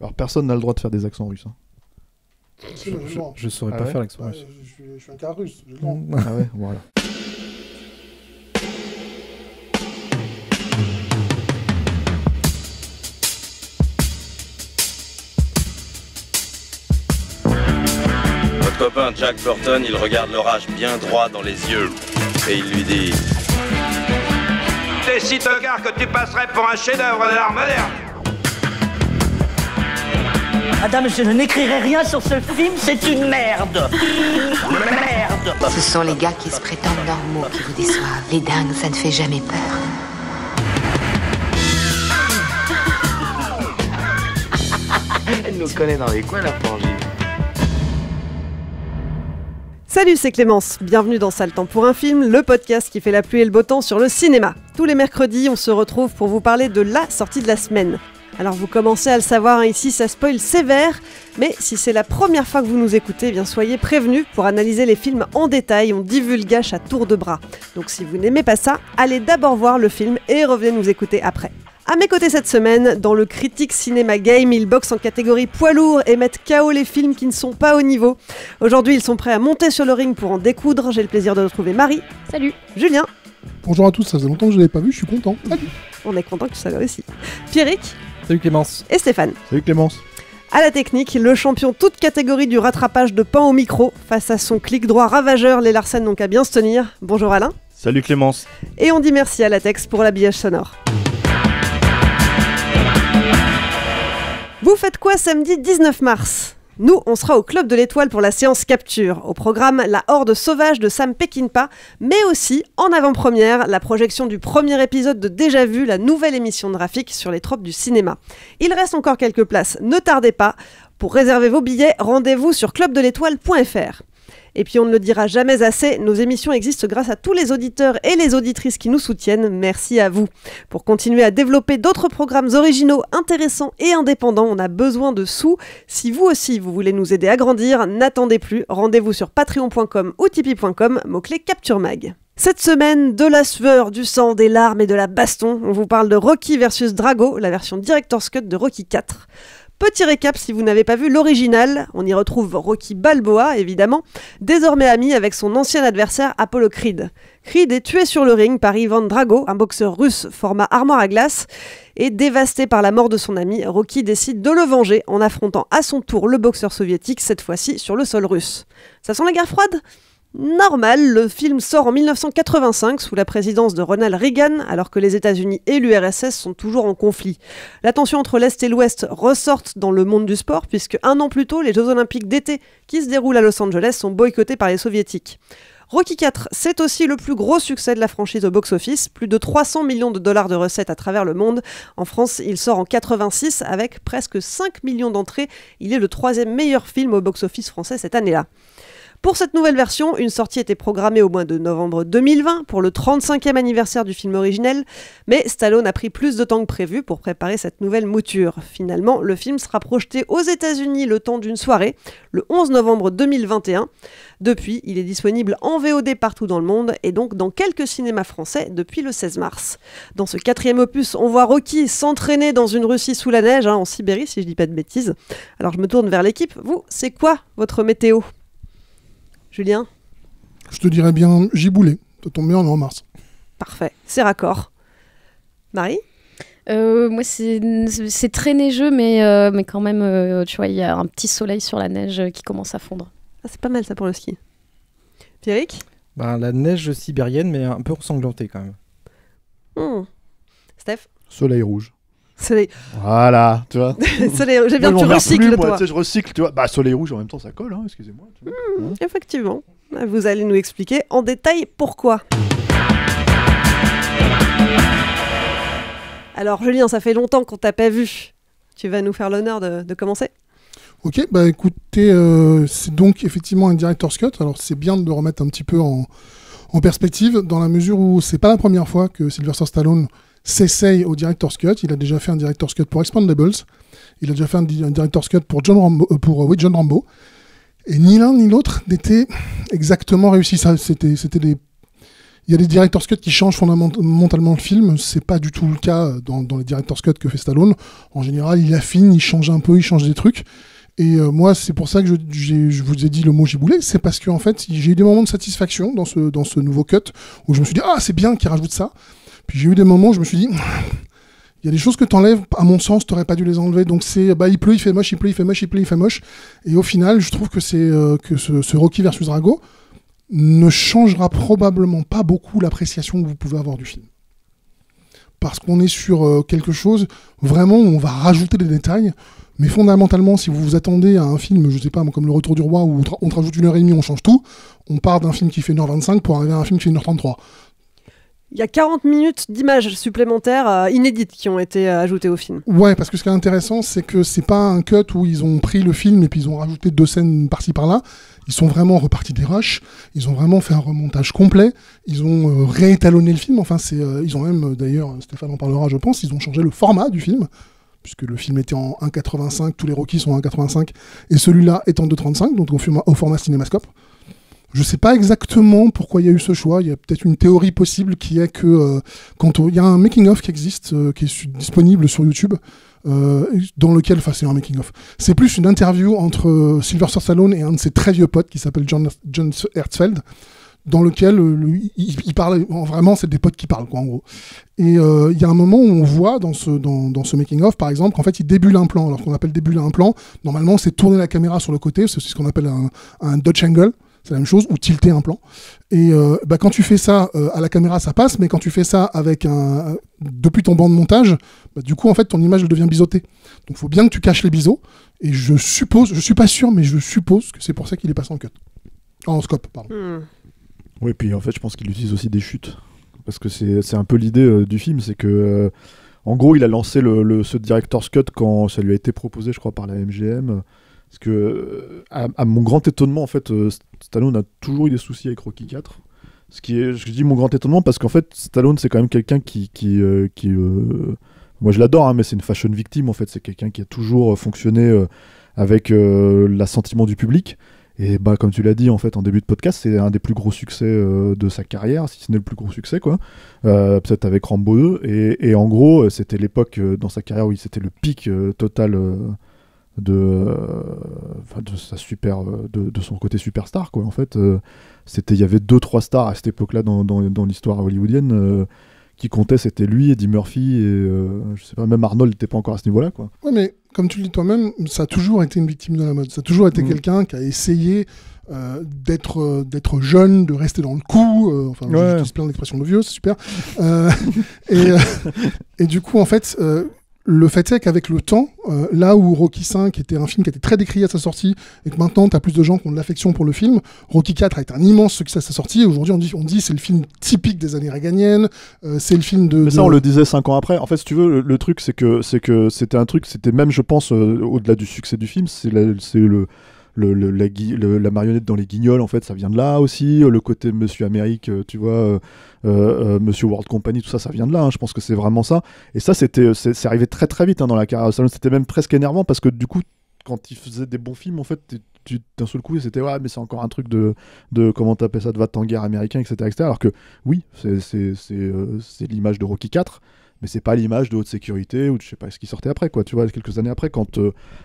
Alors personne n'a le droit de faire des accents russes. Hein. Je saurais pas faire l'accent russe. Je suis un cas russe. Ah ouais, voilà. Votre copain Jack Burton, il regarde l'orage bien droit dans les yeux et il lui dit: T'es si tocard que tu passerais pour un chef-d'œuvre de l'art moderne. Madame, je n'écrirai rien sur ce film, c'est une merde. Merde. Ce sont les gars qui se prétendent normaux qui vous déçoivent. Les dingues, ça ne fait jamais peur. Elle nous connaît dans les coins, la frangine. Salut, c'est Clémence. Bienvenue dans Sale Temps pour un film, le podcast qui fait la pluie et le beau temps sur le cinéma. Tous les mercredis, on se retrouve pour vous parler de la sortie de la semaine. Alors vous commencez à le savoir, ici ça spoil sévère, mais si c'est la première fois que vous nous écoutez, eh bien soyez prévenus, pour analyser les films en détail, on divulgage à tour de bras. Donc si vous n'aimez pas ça, allez d'abord voir le film et revenez nous écouter après. À mes côtés cette semaine, dans le Critique Cinéma Game, ils boxent en catégorie poids lourd et mettent KO les films qui ne sont pas au niveau. Aujourd'hui, ils sont prêts à monter sur le ring pour en découdre. J'ai le plaisir de retrouver Marie. Salut. Julien. Bonjour à tous, ça faisait longtemps que je ne l'avais pas vu, je suis content. Salut. On est content que tu sois là aussi. Pierrick. Salut Clémence. Et Stéphane. Salut Clémence. À la technique, le champion toute catégorie du rattrapage de pain au micro. Face à son clic droit ravageur, les Larsen n'ont qu'à bien se tenir. Bonjour Alain. Salut Clémence. Et on dit merci à Latex pour l'habillage sonore. Vous faites quoi samedi 19 mars ? Nous, on sera au Club de l'Étoile pour la séance Capture. Au programme, la horde sauvage de Sam Peckinpah, mais aussi, en avant-première, la projection du premier épisode de Déjà Vu, la nouvelle émission de Rafik sur les tropes du cinéma. Il reste encore quelques places, ne tardez pas. Pour réserver vos billets, rendez-vous sur clubdeletoile.fr. Et puis on ne le dira jamais assez, nos émissions existent grâce à tous les auditeurs et les auditrices qui nous soutiennent. Merci à vous. Pour continuer à développer d'autres programmes originaux, intéressants et indépendants, on a besoin de sous. Si vous aussi vous voulez nous aider à grandir, n'attendez plus. Rendez-vous sur patreon.com ou tipeee.com, mot-clé Capture Mag. Cette semaine, de la sueur, du sang, des larmes et de la baston, on vous parle de Rocky vs Drago, la version Director's Cut de Rocky 4. Petit récap si vous n'avez pas vu l'original, on y retrouve Rocky Balboa, évidemment, désormais ami avec son ancien adversaire Apollo Creed. Creed est tué sur le ring par Ivan Drago, un boxeur russe format armoire à glace, et dévasté par la mort de son ami, Rocky décide de le venger en affrontant à son tour le boxeur soviétique, cette fois-ci sur le sol russe. Ça sent la guerre froide ? Normal, le film sort en 1985 sous la présidence de Ronald Reagan, alors que les États-Unis et l'URSS sont toujours en conflit. La tension entre l'Est et l'Ouest ressortent dans le monde du sport, puisque un an plus tôt, les Jeux Olympiques d'été qui se déroulent à Los Angeles sont boycottés par les Soviétiques. Rocky IV, c'est aussi le plus gros succès de la franchise au box-office, plus de 300 millions de dollars de recettes à travers le monde. En France, il sort en 86 avec presque 5 millions d'entrées. Il est le 3e meilleur film au box-office français cette année-là. Pour cette nouvelle version, une sortie était programmée au mois de novembre 2020 pour le 35e anniversaire du film originel, mais Stallone a pris plus de temps que prévu pour préparer cette nouvelle mouture. Finalement, le film sera projeté aux États-Unis le temps d'une soirée, le 11 novembre 2021. Depuis, il est disponible en VOD partout dans le monde et donc dans quelques cinémas français depuis le 16 mars. Dans ce 4e opus, on voit Rocky s'entraîner dans une Russie sous la neige, en Sibérie si je dis pas de bêtises. Alors je me tourne vers l'équipe. Vous, c'est quoi votre météo ? Julien ? Je te dirais bien giboulé. Ça tombe bien, on est en mars. Parfait, c'est raccord. Marie ? Moi, c'est très neigeux, mais quand même, tu vois, il y a un petit soleil sur la neige qui commence à fondre. Ah, c'est pas mal ça pour le ski. Pierrick ? La neige sibérienne, mais un peu ensanglantée quand même. Steph ? Soleil rouge. Soleil. Voilà, tu vois. Soleil rouge. J'aime bien que tu recycles, toi. Je recycle, tu vois. Soleil rouge, en même temps, ça colle, hein, excusez-moi. Effectivement. Vous allez nous expliquer en détail pourquoi. Alors, Julien, ça fait longtemps qu'on t'a pas vu. Tu vas nous faire l'honneur de commencer ? Ok, écoutez, c'est donc effectivement un Director's Cut. Alors, c'est bien de le remettre un petit peu en perspective, dans la mesure où c'est pas la première fois que Sylvester Stallone s'essaye au Director's Cut. Il a déjà fait un Director's Cut pour Expendables. Il a déjà fait un Director's Cut pour John Rambo. Et ni l'un ni l'autre n'était exactement réussi. Ça, c'était Il y a des director's cut qui changent fondamentalement le film. C'est pas du tout le cas dans les director's cut que fait Stallone. En général, il affine, il change un peu, il change des trucs. Et moi, c'est pour ça que je vous ai dit le mot giboulé. C'est parce qu'en fait, j'ai eu des moments de satisfaction dans ce nouveau cut où je me suis dit, ah, c'est bien qu'il rajoute ça. Puis j'ai eu des moments où je me suis dit, il y a des choses que t'enlèves, à mon sens, t'aurais pas dû les enlever. Donc c'est, il pleut, il fait moche, il pleut, il fait moche, il pleut, il fait moche. Et au final, je trouve que ce Rocky versus Drago ne changera probablement pas beaucoup l'appréciation que vous pouvez avoir du film. Parce qu'on est sur quelque chose, vraiment, où on va rajouter des détails, mais fondamentalement, si vous vous attendez à un film, je sais pas, comme Le Retour du Roi, où on te rajoute 1h30, on change tout, on part d'un film qui fait 1h25 pour arriver à un film qui fait 1h33. Il y a 40 minutes d'images supplémentaires inédites qui ont été ajoutées au film. Ouais, parce que ce qui est intéressant, c'est que c'est pas un cut où ils ont pris le film et puis ils ont rajouté 2 scènes par-ci par-là. Ils sont vraiment repartis des rushs. Ils ont vraiment fait un remontage complet. Ils ont réétalonné le film. Enfin, ils ont même, d'ailleurs, Stéphane en parlera, je pense, ils ont changé le format du film, puisque le film était en 1,85, tous les Rocky sont en 1,85, et celui-là est en 2,35, donc au format cinémascope. Je sais pas exactement pourquoi il y a eu ce choix. Il y a peut-être une théorie possible qui est que il y a un making-of qui existe, qui est disponible sur YouTube, dans lequel, enfin c'est un making-of, c'est plus une interview entre Sylvester Stallone et un de ses très vieux potes qui s'appelle John Hertzfeld, dans lequel il parle, vraiment c'est des potes qui parlent, quoi, en gros. Et il y a un moment où on voit dans ce making-of, par exemple, qu'en fait il débule un plan. Alors qu'on appelle débuler un plan, normalement c'est tourner la caméra sur le côté, c'est ce qu'on appelle un Dutch angle. C'est la même chose, ou tilter un plan. Et quand tu fais ça à la caméra, ça passe, mais quand tu fais ça avec depuis ton banc de montage, du coup, en fait, ton image devient biseautée. Donc, il faut bien que tu caches les biseaux. Et je suppose, je suis pas sûr, mais je suppose que c'est pour ça qu'il est passé en cut. En scope, pardon. Oui, puis en fait, je pense qu'il utilise aussi des chutes. Parce que c'est un peu l'idée du film, c'est que, en gros, il a lancé ce director's cut quand ça lui a été proposé, je crois, par la MGM. Parce que, à mon grand étonnement, en fait, Stallone a toujours eu des soucis avec Rocky 4. Je dis mon grand étonnement parce qu'en fait, Stallone, c'est quand même quelqu'un qui moi je l'adore, hein, mais c'est une fashion victime, en fait. C'est quelqu'un qui a toujours fonctionné avec l'assentiment du public. Et comme tu l'as dit, en fait, en début de podcast, c'est un des plus gros succès de sa carrière, si ce n'est le plus gros succès, quoi. Peut-être avec Rambo 2. Et en gros, c'était l'époque dans sa carrière où c'était le pic total... de son côté superstar, quoi. En fait, il y avait 2-3 stars à cette époque-là dans l'histoire hollywoodienne qui comptaient, c'était lui, Eddie Murphy et je sais pas, même Arnold n'était pas encore à ce niveau-là, quoi. Ouais, mais comme tu le dis toi-même, ça a toujours été une victime de la mode. Ça a toujours été quelqu'un qui a essayé d'être jeune, de rester dans le coup. J'utilise plein d'expressions de vieux, c'est super. Et du coup, en fait, le fait est qu'avec le temps, là où Rocky V était un film qui était très décrié à sa sortie, et que maintenant tu as plus de gens qui ont de l'affection pour le film, Rocky IV a été un immense succès à sa sortie, et aujourd'hui on dit c'est le film typique des années réganiennes, c'est le film de... Mais ça on le disait 5 ans après. En fait, si tu veux, le truc c'est que c'était un truc, c'était même, je pense, au-delà du succès du film, c'est la marionnette dans les guignols, en fait, ça vient de là aussi. Le côté Monsieur Amérique, tu vois, Monsieur World Company, tout ça, ça vient de là, hein. Je pense que c'est vraiment ça. Et ça, c'est arrivé très très vite, hein, dans la carrière de Stallone. C'était même presque énervant parce que du coup, quand il faisait des bons films, en fait, d'un seul coup, c'était ouais, mais c'est encore un truc de comment t'appelles ça, de va-t-en-guerre américain, etc. Alors que oui, c'est l'image de Rocky IV. Mais c'est pas l'image de haute sécurité ou de je sais pas ce qui sortait après, quoi, tu vois, quelques années après, quand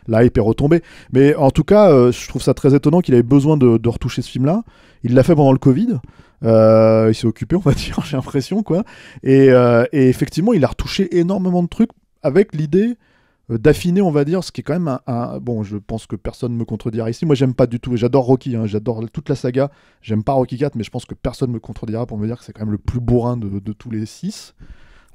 la hype est retombée. Mais en tout cas, je trouve ça très étonnant qu'il avait besoin de retoucher ce film-là. Il l'a fait pendant le Covid. Il s'est occupé, on va dire, j'ai l'impression, quoi. Et effectivement, il a retouché énormément de trucs avec l'idée d'affiner, on va dire, ce qui est quand même bon, je pense que personne ne me contredira ici. Moi, j'aime pas du tout, j'adore Rocky, hein, j'adore toute la saga. J'aime pas Rocky 4, mais je pense que personne ne me contredira pour me dire que c'est quand même le plus bourrin de tous les 6.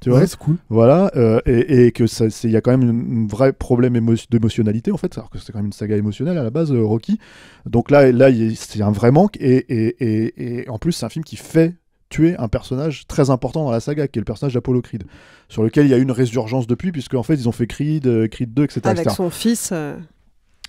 Tu vois, c'est cool. Voilà, et que il y a quand même un vrai problème d'émotionnalité, en fait, alors que c'est quand même une saga émotionnelle à la base, Rocky. Donc là c'est un vrai manque, et en plus c'est un film qui fait tuer un personnage très important dans la saga, qui est le personnage d'Apollo Creed, sur lequel il y a eu une résurgence depuis, puisque en fait ils ont fait Creed 2, etc. Avec son fils.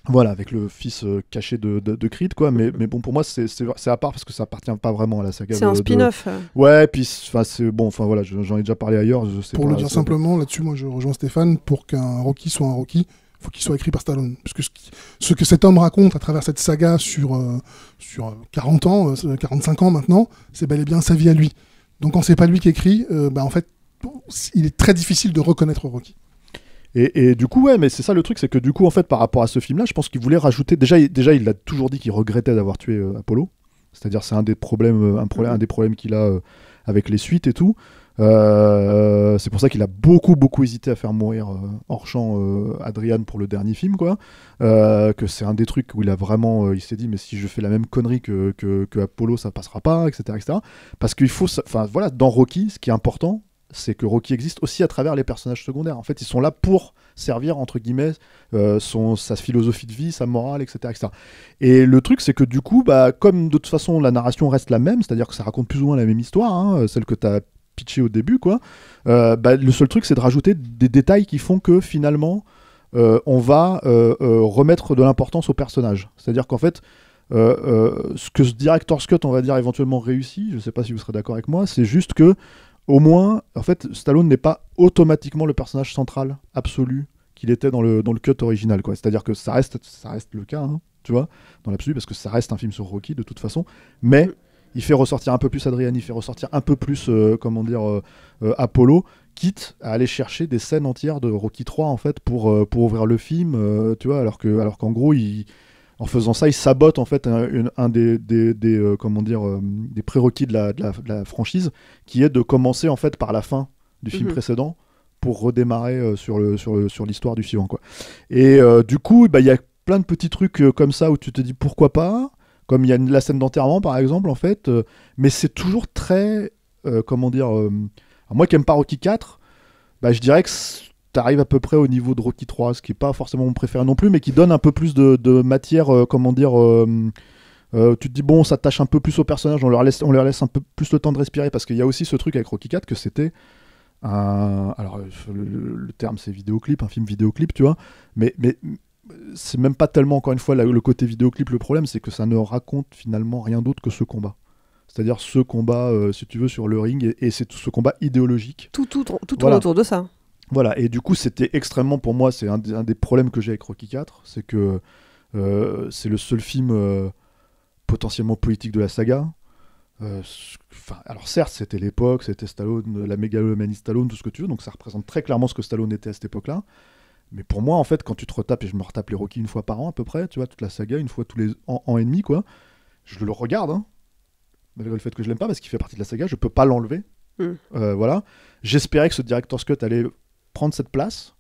Voilà, avec le fils caché de Creed, quoi. Mais bon, pour moi, c'est à part parce que ça appartient pas vraiment à la saga. C'est un spin-off. Ouais, puis c'est bon. Enfin voilà, j'en ai déjà parlé ailleurs. Pour le dire simplement, là-dessus, moi, je rejoins Stéphane. Pour qu'un Rocky soit un Rocky, faut qu'il soit écrit par Stallone. Parce que ce que cet homme raconte à travers cette saga sur 40 ans, 45 ans maintenant, c'est bel et bien sa vie à lui. Donc quand c'est pas lui qui écrit, en fait, il est très difficile de reconnaître Rocky. Et du coup, ouais, mais c'est ça le truc, c'est que du coup, en fait, par rapport à ce film-là, je pense qu'il voulait rajouter. Déjà, il a toujours dit qu'il regrettait d'avoir tué Apollo. C'est-à-dire, c'est un des problèmes, un des problèmes qu'il a avec les suites et tout. C'est pour ça qu'il a beaucoup hésité à faire mourir hors champ Adrian pour le dernier film, quoi. Que c'est un des trucs où il a vraiment, il s'est dit, mais si je fais la même connerie que Apollo, ça passera pas, etc. Parce qu'il faut, enfin voilà, dans Rocky, ce qui est important, c'est que Rocky existe aussi à travers les personnages secondaires. En fait, ils sont là pour servir, entre guillemets, sa philosophie de vie, sa morale, etc. Et le truc, c'est que du coup, comme de toute façon, la narration reste la même, c'est-à-dire que ça raconte plus ou moins la même histoire, hein, celle que tu as pitché au début, quoi. Le seul truc, c'est de rajouter des détails qui font que, finalement, on va remettre de l'importance aux personnages. C'est-à-dire qu'en fait, ce que ce director's cut, on va dire, éventuellement réussi, je ne sais pas si vous serez d'accord avec moi, c'est juste que au moins, en fait, Stallone n'est pas automatiquement le personnage central absolu qu'il était dans le cut original, quoi. C'est-à-dire que ça reste le cas, hein, tu vois, dans l'absolu, parce que ça reste un film sur Rocky de toute façon, mais il fait ressortir un peu plus Adrian, il fait ressortir un peu plus, Apollo, quitte à aller chercher des scènes entières de Rocky 3 en fait pour ouvrir le film, tu vois, alors qu'en gros en faisant ça, il sabote en fait un des prérequis de la franchise, qui est de commencer en fait par la fin du film précédent pour redémarrer sur l'histoire du suivant, quoi. Et du coup, il y a plein de petits trucs comme ça où tu te dis pourquoi pas, comme il y a la scène d'enterrement par exemple en fait, mais c'est toujours très moi qui aime pas Rocky 4, je dirais que t'arrives à peu près au niveau de Rocky 3, ce qui est pas forcément mon préféré non plus, mais qui donne un peu plus de matière, tu te dis bon, ça tâche un peu plus aux personnages, on leur laisse un peu plus le temps de respirer, parce qu'il y a aussi ce truc avec Rocky 4 que c'était alors le terme c'est vidéoclip, un film vidéoclip, tu vois, mais c'est même pas tellement, encore une fois, le côté vidéoclip le problème, c'est que ça ne raconte finalement rien d'autre que ce combat. C'est-à-dire ce combat, si tu veux, sur le ring, et c'est tout ce combat idéologique. Tout tourne autour de ça. Voilà, et du coup, c'était extrêmement, pour moi, c'est un des problèmes que j'ai avec Rocky 4, c'est que c'est le seul film potentiellement politique de la saga. Alors certes, c'était l'époque, c'était Stallone, la mégalomanie Stallone, tout ce que tu veux, donc ça représente très clairement ce que Stallone était à cette époque-là. Mais pour moi, en fait, quand tu te retapes, et je me retape les Rocky une fois par an à peu près, tu vois, toute la saga, une fois tous les ans et demi, quoi, je le regarde, hein, malgré le fait que je l'aime pas, parce qu'il fait partie de la saga, je peux pas l'enlever. Voilà. J'espérais que ce director's cut allait prendre cette place,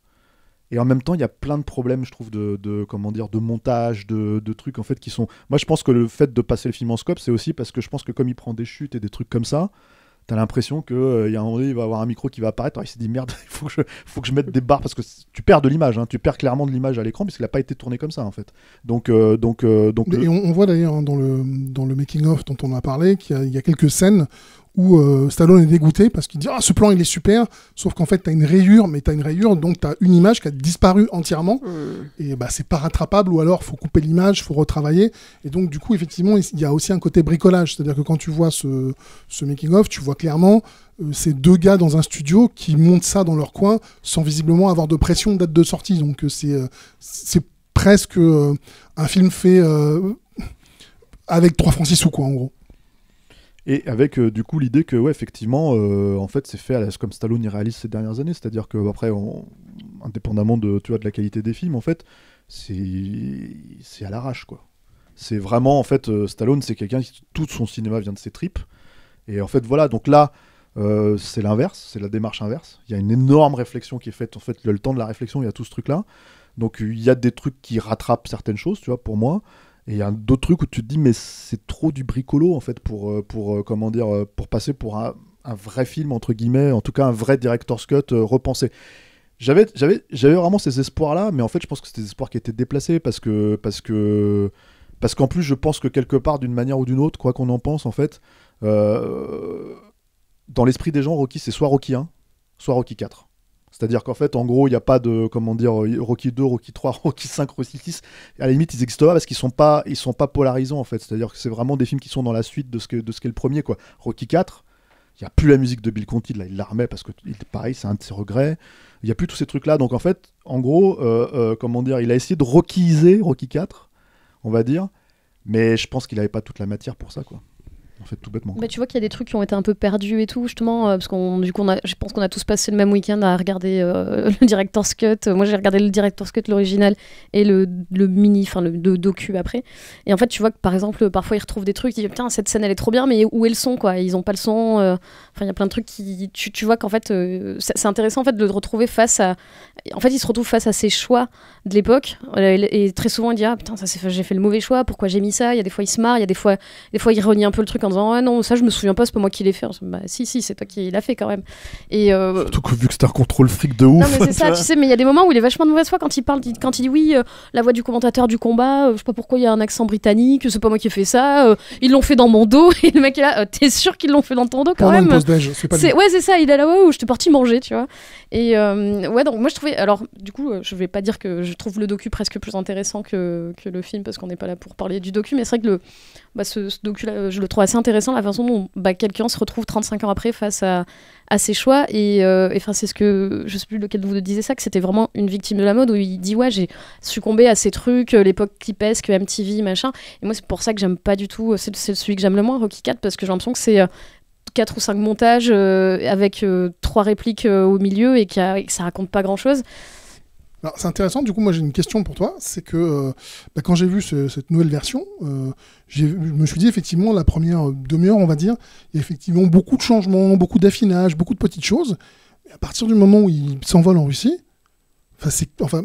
et en même temps il y a plein de problèmes, je trouve, de montage, de trucs en fait qui sont, moi je pense que le fait de passer le film en scope, c'est aussi parce que je pense que comme il prend des chutes et des trucs comme ça, t'as l'impression que y a un moment donné, il va avoir un micro qui va apparaître, alors il s'est dit merde, il faut que je mette des barres, parce que tu perds de l'image, hein, tu perds clairement de l'image à l'écran, puisqu'il n'a pas été tourné comme ça en fait, donc et on voit d'ailleurs, hein, dans le making of dont on a parlé, qu'il y a quelques scènes où Stallone est dégoûté parce qu'il dit « Ah, ce plan, il est super !» Sauf qu'en fait, t'as une rayure, donc t'as une image qui a disparu entièrement. Et c'est pas rattrapable, ou alors faut couper l'image, faut retravailler. Et donc, du coup, effectivement, il y a aussi un côté bricolage. C'est-à-dire que quand tu vois ce making-of, tu vois clairement ces deux gars dans un studio qui montent ça dans leur coin sans visiblement avoir de pression de date de sortie. Donc, c'est presque un film fait avec 3 francs 6 sous, quoi, en gros. Et avec du coup l'idée que effectivement en fait c'est fait comme Stallone y réalise ces dernières années, c'est-à-dire que après indépendamment de la qualité des films, en fait c'est à l'arrache, quoi. C'est vraiment, en fait, Stallone, c'est quelqu'un qui, tout son cinéma vient de ses tripes, et en fait voilà, donc là c'est l'inverse, c'est la démarche inverse. Il y a une énorme réflexion qui est faite, en fait le temps de la réflexion, il y a tout ce truc là, donc il y a des trucs qui rattrapent certaines choses, tu vois, pour moi. Et il y a d'autres trucs où tu te dis mais c'est trop du bricolo en fait pour passer pour un vrai film entre guillemets, en tout cas un vrai director's cut repensé. J'avais vraiment ces espoirs là, mais en fait je pense que c'était des espoirs qui étaient déplacés parce qu'en plus je pense que quelque part d'une manière ou d'une autre, quoi qu'on en pense en fait, dans l'esprit des gens, Rocky c'est soit Rocky 1, soit Rocky 4. C'est-à-dire qu'en fait, en gros, il n'y a pas de, Rocky 2, Rocky 3, Rocky 5, Rocky 6. À la limite, ils n'existent pas parce qu'ils sont pas polarisants, en fait. C'est-à-dire que c'est vraiment des films qui sont dans la suite de ce qu'est le premier, quoi. Rocky 4, il n'y a plus la musique de Bill Conti, là, il la remet parce que, pareil, c'est un de ses regrets. Il n'y a plus tous ces trucs-là. Donc, en fait, en gros, il a essayé de rockiser Rocky 4, on va dire. Mais je pense qu'il n'avait pas toute la matière pour ça, quoi. En fait, tout bêtement. Bah, tu vois qu'il y a des trucs qui ont été un peu perdus et tout, justement, parce je pense qu'on a tous passé le même week-end à regarder le Director's Cut. Moi, j'ai regardé le Director's Cut, l'original, et le mini, enfin le docu après. Et en fait, tu vois que par exemple, parfois ils retrouvent des trucs, ils disent putain, cette scène elle est trop bien, mais où est le son, quoi? Ils ont pas le son. Enfin, il y a plein de trucs qui. Tu vois qu'en fait, c'est intéressant en fait de le retrouver face à. En fait, il se retrouve face à ses choix de l'époque, et très souvent il dit ah putain, j'ai fait le mauvais choix, pourquoi j'ai mis ça? Il y a des fois il se marre, il y a des fois il renie un peu le truc en disant ah non, ça je me souviens pas, c'est pas moi qui l'ai fait. Bah si, c'est toi qui l'as fait quand même. Et surtout que vu que c'était un contrôle fric de ouf. Non mais c'est ça, tu sais, mais il y a des moments où il est vachement de mauvaise foi quand il dit oui, la voix du commentateur du combat, je sais pas pourquoi il y a un accent britannique, c'est pas moi qui ai fait ça, ils l'ont fait dans mon dos, et le mec est là, t'es sûr qu'ils l'ont fait dans ton dos quand même? Pendant une pause déj, c'est pas lui. Ouais, c'est ça, il est là où j'étais parti manger, tu vois. Et ouais, donc moi je trouvais, alors du coup, je vais pas dire que je trouve le docu presque plus intéressant que le film, parce qu'on n'est pas là pour parler du docu, mais c'est vrai que ce docu-là, je le trouve assez intéressant, la façon dont quelqu'un se retrouve 35 ans après face à ses choix, et enfin c'est ce que, je sais plus lequel de vous disait ça, que c'était vraiment une victime de la mode, où il dit ouais, j'ai succombé à ces trucs, l'époque clipesque, MTV, machin, et moi c'est pour ça que j'aime pas du tout, c'est celui que j'aime le moins, Rocky IV, parce que j'ai l'impression que c'est 4 ou 5 montages avec 3 répliques au milieu, et que ça raconte pas grand chose. Alors, c'est intéressant, du coup moi j'ai une question pour toi, c'est que quand j'ai vu cette nouvelle version, je me suis dit effectivement la première demi-heure on va dire, il y a effectivement beaucoup de changements, beaucoup d'affinage, beaucoup de petites choses, et à partir du moment où il s'envole en Russie,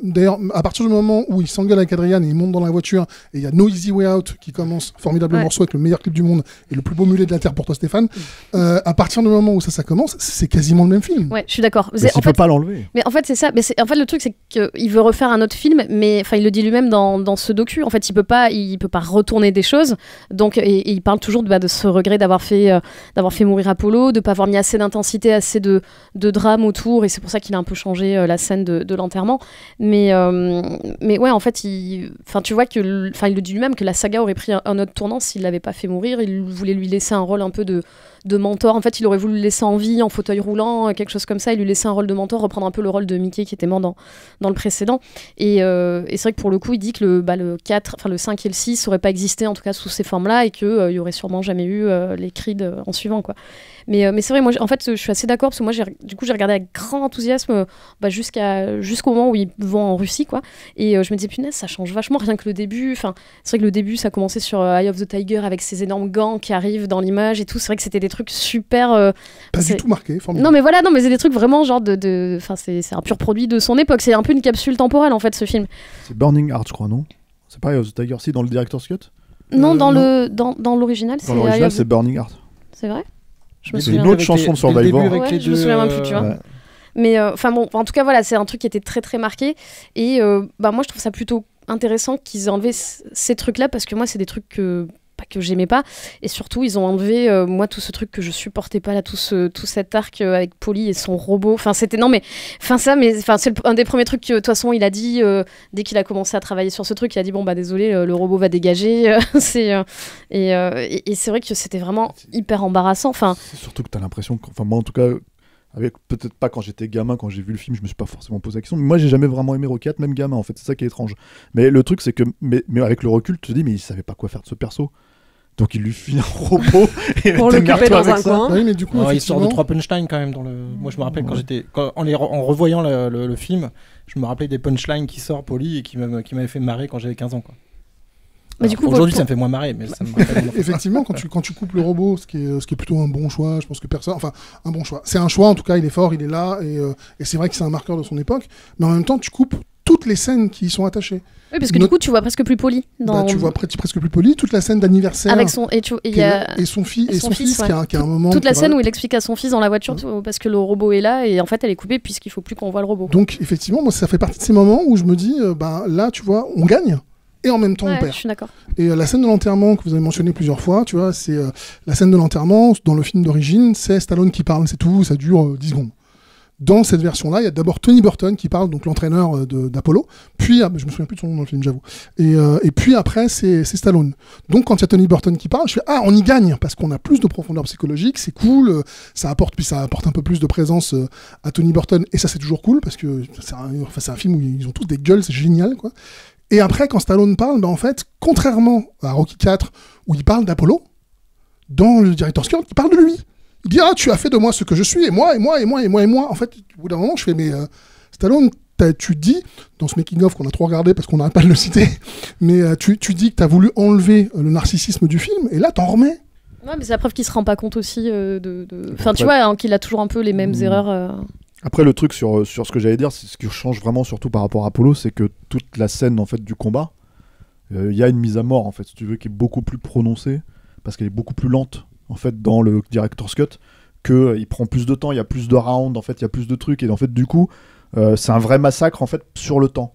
d'ailleurs, à partir du moment où il s'engueule avec Adrian et il monte dans la voiture, et il y a No Easy Way Out qui commence, formidable morceau avec le meilleur clip du monde et le plus beau mulet de la Terre pour toi Stéphane, à partir du moment où ça commence, c'est quasiment le même film. Ouais, je suis d'accord. Mais il peut pas l'enlever. Mais en fait, c'est ça. Mais en fait, le truc, c'est qu'il veut refaire un autre film, mais il le dit lui-même dans ce docu. En fait, il peut pas retourner des choses. Donc, et il parle toujours de ce regret d'avoir fait mourir Apollo, de pas avoir mis assez d'intensité, assez de drame autour, et c'est pour ça qu'il a un peu changé la scène de l'enterrement. Mais ouais, en fait, tu vois que, il le dit lui-même que la saga aurait pris un autre tournant s'il l'avait pas fait mourir. Il voulait lui laisser un rôle un peu de mentor. En fait, il aurait voulu le laisser en vie, en fauteuil roulant, quelque chose comme ça. Il lui laissait un rôle de mentor, reprendre un peu le rôle de Mickey qui était mort dans le précédent. Et c'est vrai que pour le coup, il dit que le 5 et le 6 n'auraient pas existé, en tout cas sous ces formes-là, et qu'il n'y aurait sûrement jamais eu les Creed en suivant, quoi. Mais c'est vrai, moi, en fait, je suis assez d'accord, parce que moi, j'ai regardé avec grand enthousiasme jusqu'au moment où ils vont en Russie, quoi. Et je me disais, punaise, ça change vachement, rien que le début. Enfin, c'est vrai que le début, ça commençait sur Eye of the Tiger, avec ces énormes gants qui arrivent dans l'image et tout. C'est vrai que c'était des trucs super... pas du tout marqué, formidable. Non, mais c'est des trucs vraiment genre enfin, c'est un pur produit de son époque. C'est un peu une capsule temporelle, en fait, ce film. C'est Burning Heart, je crois, non? C'est pas Eye of the Tiger, si, dans le Director's Cut? Non, dans l'original, c'est... Dans l'original, c'est Burning Heart. C'est vrai? C'est une autre chanson de Survivor. Ouais, je me souviens même plus, tu vois. Ouais. Mais enfin bon, en tout cas, voilà, c'est un truc qui était très très marqué. Et moi, je trouve ça plutôt intéressant qu'ils aient enlevé ces trucs-là, parce que moi, c'est des trucs que j'aimais pas, et surtout ils ont enlevé moi tout ce truc que je supportais pas là, tout cet arc avec Polly et son robot, enfin c'était c'est un des premiers trucs que de toute façon il a dit dès qu'il a commencé à travailler sur ce truc, il a dit bon bah désolé, le robot va dégager, et c'est vrai que c'était vraiment hyper embarrassant, enfin c'est surtout que t'as l'impression moi en tout cas, avec peut-être pas quand j'étais gamin, quand j'ai vu le film, je me suis pas forcément posé la question. Mais moi, j'ai jamais vraiment aimé Rocky IV, même gamin, en fait. C'est ça qui est étrange. Mais le truc, c'est que, mais avec le recul, tu te dis, mais il savait pas quoi faire de ce perso. Donc il lui file un robot et pour le couper dans un coin. Oui, mais du coup, il sort de 3 punchlines quand même. Moi, je me rappelle en revoyant le film, je me rappelais des punchlines qui sortent Polly et qui m'avaient fait marrer quand j'avais 15 ans, quoi. Alors, du coup, aujourd'hui, ça me fait moins marrer, mais ça me effectivement, quand tu coupes le robot, ce qui est plutôt un bon choix, je pense que personne, enfin un bon choix. C'est un choix, en tout cas, il est fort, il est là, et c'est vrai que c'est un marqueur de son époque. Mais en même temps, tu coupes toutes les scènes qui y sont attachées. Oui, parce que du coup, tu vois presque plus Polly. Tu vois presque plus Polly, toute la scène d'anniversaire. Avec son son fils, qui a un moment. Toute la scène où il explique à son fils dans la voiture, parce que le robot est là, et en fait, elle est coupée puisqu'il faut plus qu'on voit le robot. Donc, effectivement, moi, ça fait partie de ces moments où je me dis, là, tu vois, on gagne. Et en même temps, on perd. Je suis d'accord. Et la scène de l'enterrement que vous avez mentionné plusieurs fois, tu vois, c'est la scène de l'enterrement dans le film d'origine, c'est Stallone qui parle, c'est tout, ça dure 10 secondes. Dans cette version-là, il y a d'abord Tony Burton qui parle, donc l'entraîneur d'Apollo, puis, je me souviens plus de son nom dans le film, j'avoue, et puis après, c'est Stallone. Donc quand il y a Tony Burton qui parle, je fais « Ah, on y gagne !» parce qu'on a plus de profondeur psychologique, c'est cool, ça apporte un peu plus de présence à Tony Burton, et ça c'est toujours cool, parce que c'est un film où ils ont tous des gueules, c'est génial, quoi. Et après, quand Stallone parle, en fait, contrairement à Rocky IV, où il parle d'Apollo, dans le director's cut, il parle de lui. Il dit, tu as fait de moi ce que je suis, et moi. En fait, au bout d'un moment, je fais, mais Stallone, tu dis, dans ce making-of qu'on a trop regardé parce qu'on n'arrête pas de le citer, mais tu dis que tu as voulu enlever le narcissisme du film, et là, t'en remets. Ouais, mais c'est la preuve qu'il se rend pas compte aussi Enfin, tu vois, qu'il a toujours un peu les mêmes erreurs. Après, le truc sur ce que j'allais dire, c'est ce qui change vraiment, surtout par rapport à Apollo, c'est que toute la scène en fait, du combat, il y a une mise à mort, en fait, si tu veux, qui est beaucoup plus prononcée, parce qu'elle est beaucoup plus lente, en fait, dans le director's cut, qu'il prend plus de temps, il y a plus de rounds, en fait, il y a plus de trucs, et en fait, du coup, c'est un vrai massacre, en fait, sur le temps.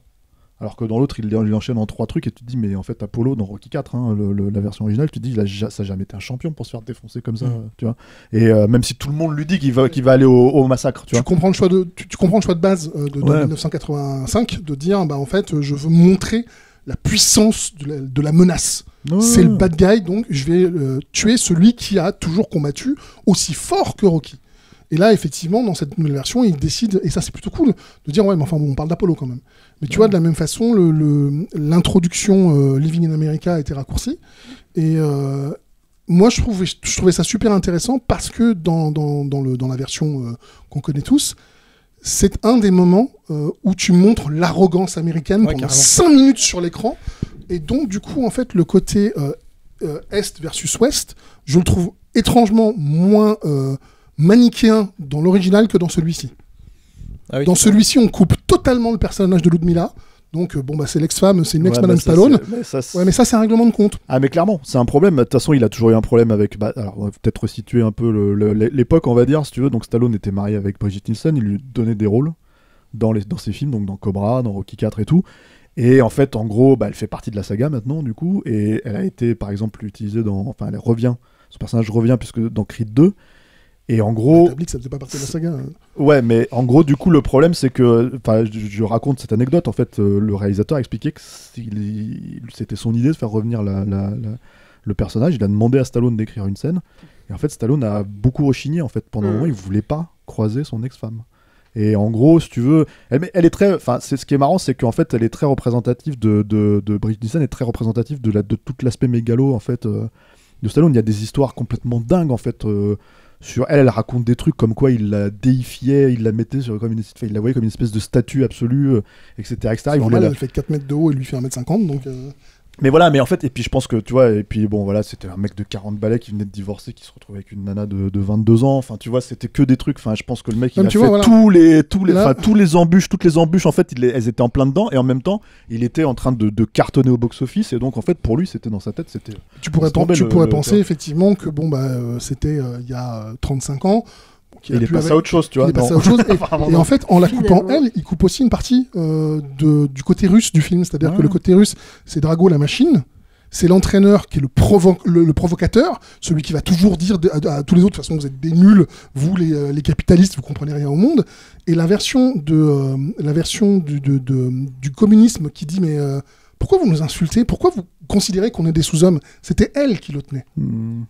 Alors que dans l'autre, il enchaîne en 3 trucs, et tu te dis, mais en fait, Apollo, dans Rocky 4, hein, la version originale, tu te dis, ça n'a jamais été un champion pour se faire défoncer comme ça, tu vois. Et même si tout le monde lui dit qu'il va aller au massacre, tu vois. Comprends le choix tu comprends le choix de base de 1985, de dire, en fait, je veux montrer la puissance de la menace. C'est le bad guy, donc je vais tuer celui qui a toujours combattu aussi fort que Rocky. Et là, effectivement, dans cette nouvelle version, il décide, et ça c'est plutôt cool, de dire, ouais, mais enfin, on parle d'Apollo quand même. Mais tu vois, de la même façon, l'introduction Living in America a été raccourcie. Et moi, je trouvais ça super intéressant parce que dans la version qu'on connaît tous, c'est un des moments où tu montres l'arrogance américaine pendant 5 minutes sur l'écran. Et donc, du coup, en fait, le côté Est versus Ouest, je le trouve étrangement moins manichéen dans l'original que dans celui-ci. Dans celui-ci, on coupe totalement le personnage de Ludmilla. Donc, c'est l'ex-femme, c'est une ex-Madame Stallone. Mais ça, c'est un règlement de compte. Ah, mais clairement, c'est un problème. De toute façon, il a toujours eu un problème avec. Alors, on va peut-être resituer un peu l'époque, on va dire, si tu veux. Donc, Stallone était marié avec Brigitte Nielsen. Il lui donnait des rôles dans ses films, donc dans Cobra, dans Rocky 4 et tout. Et en fait, en gros, elle fait partie de la saga maintenant, du coup. Et elle a été, par exemple, utilisée dans. Enfin, elle revient. Son personnage revient, puisque dans Creed 2. Et en gros. T'as dit que ça faisait pas partie de la saga. Hein. Ouais, mais en gros, du coup, le problème, c'est que. Enfin, je raconte cette anecdote. En fait, le réalisateur a expliqué que c'était son idée de faire revenir le personnage. Il a demandé à Stallone d'écrire une scène. Et en fait, Stallone a beaucoup rechigné. En fait, pendant un moment, il voulait pas croiser son ex-femme. Et en gros, si tu veux, elle est très. Enfin, ce qui est marrant, c'est qu'en fait, elle est très représentative de Brigitte Nielsen, est très représentative de tout l'aspect mégalo en fait de Stallone. Il y a des histoires complètement dingues en fait. Sur elle raconte des trucs comme quoi il la déifiait, il la mettait il la voyait comme une espèce de statue absolue, etc. Elle fait 4 mètres de haut et lui fait 1m50, donc. Mais voilà, mais en fait, et puis je pense que tu vois, et puis bon voilà, c'était un mec de 40 balais qui venait de divorcer, qui se retrouvait avec une nana de 22 ans, enfin tu vois, c'était que des trucs, enfin je pense que le mec il a fait toutes les embûches en fait, elles étaient en plein dedans, et en même temps, il était en train de cartonner au box-office, et donc en fait pour lui, c'était dans sa tête, c'était. Tu pourrais penser effectivement que c'était il y a 35 ans. Il est passé à autre chose, tu vois. Et en fait, en la coupant elle, il coupe aussi une partie du côté russe du film. C'est-à-dire que le côté russe, c'est Drago la machine, c'est l'entraîneur qui est le provocateur, celui qui va toujours dire à tous les autres, de toute façon, vous êtes des nuls, vous les capitalistes, vous comprenez rien au monde. Et la version du communisme qui dit mais pourquoi vous nous insultez, pourquoi vous considérez qu'on est des sous-hommes, c'était elle qui le tenait.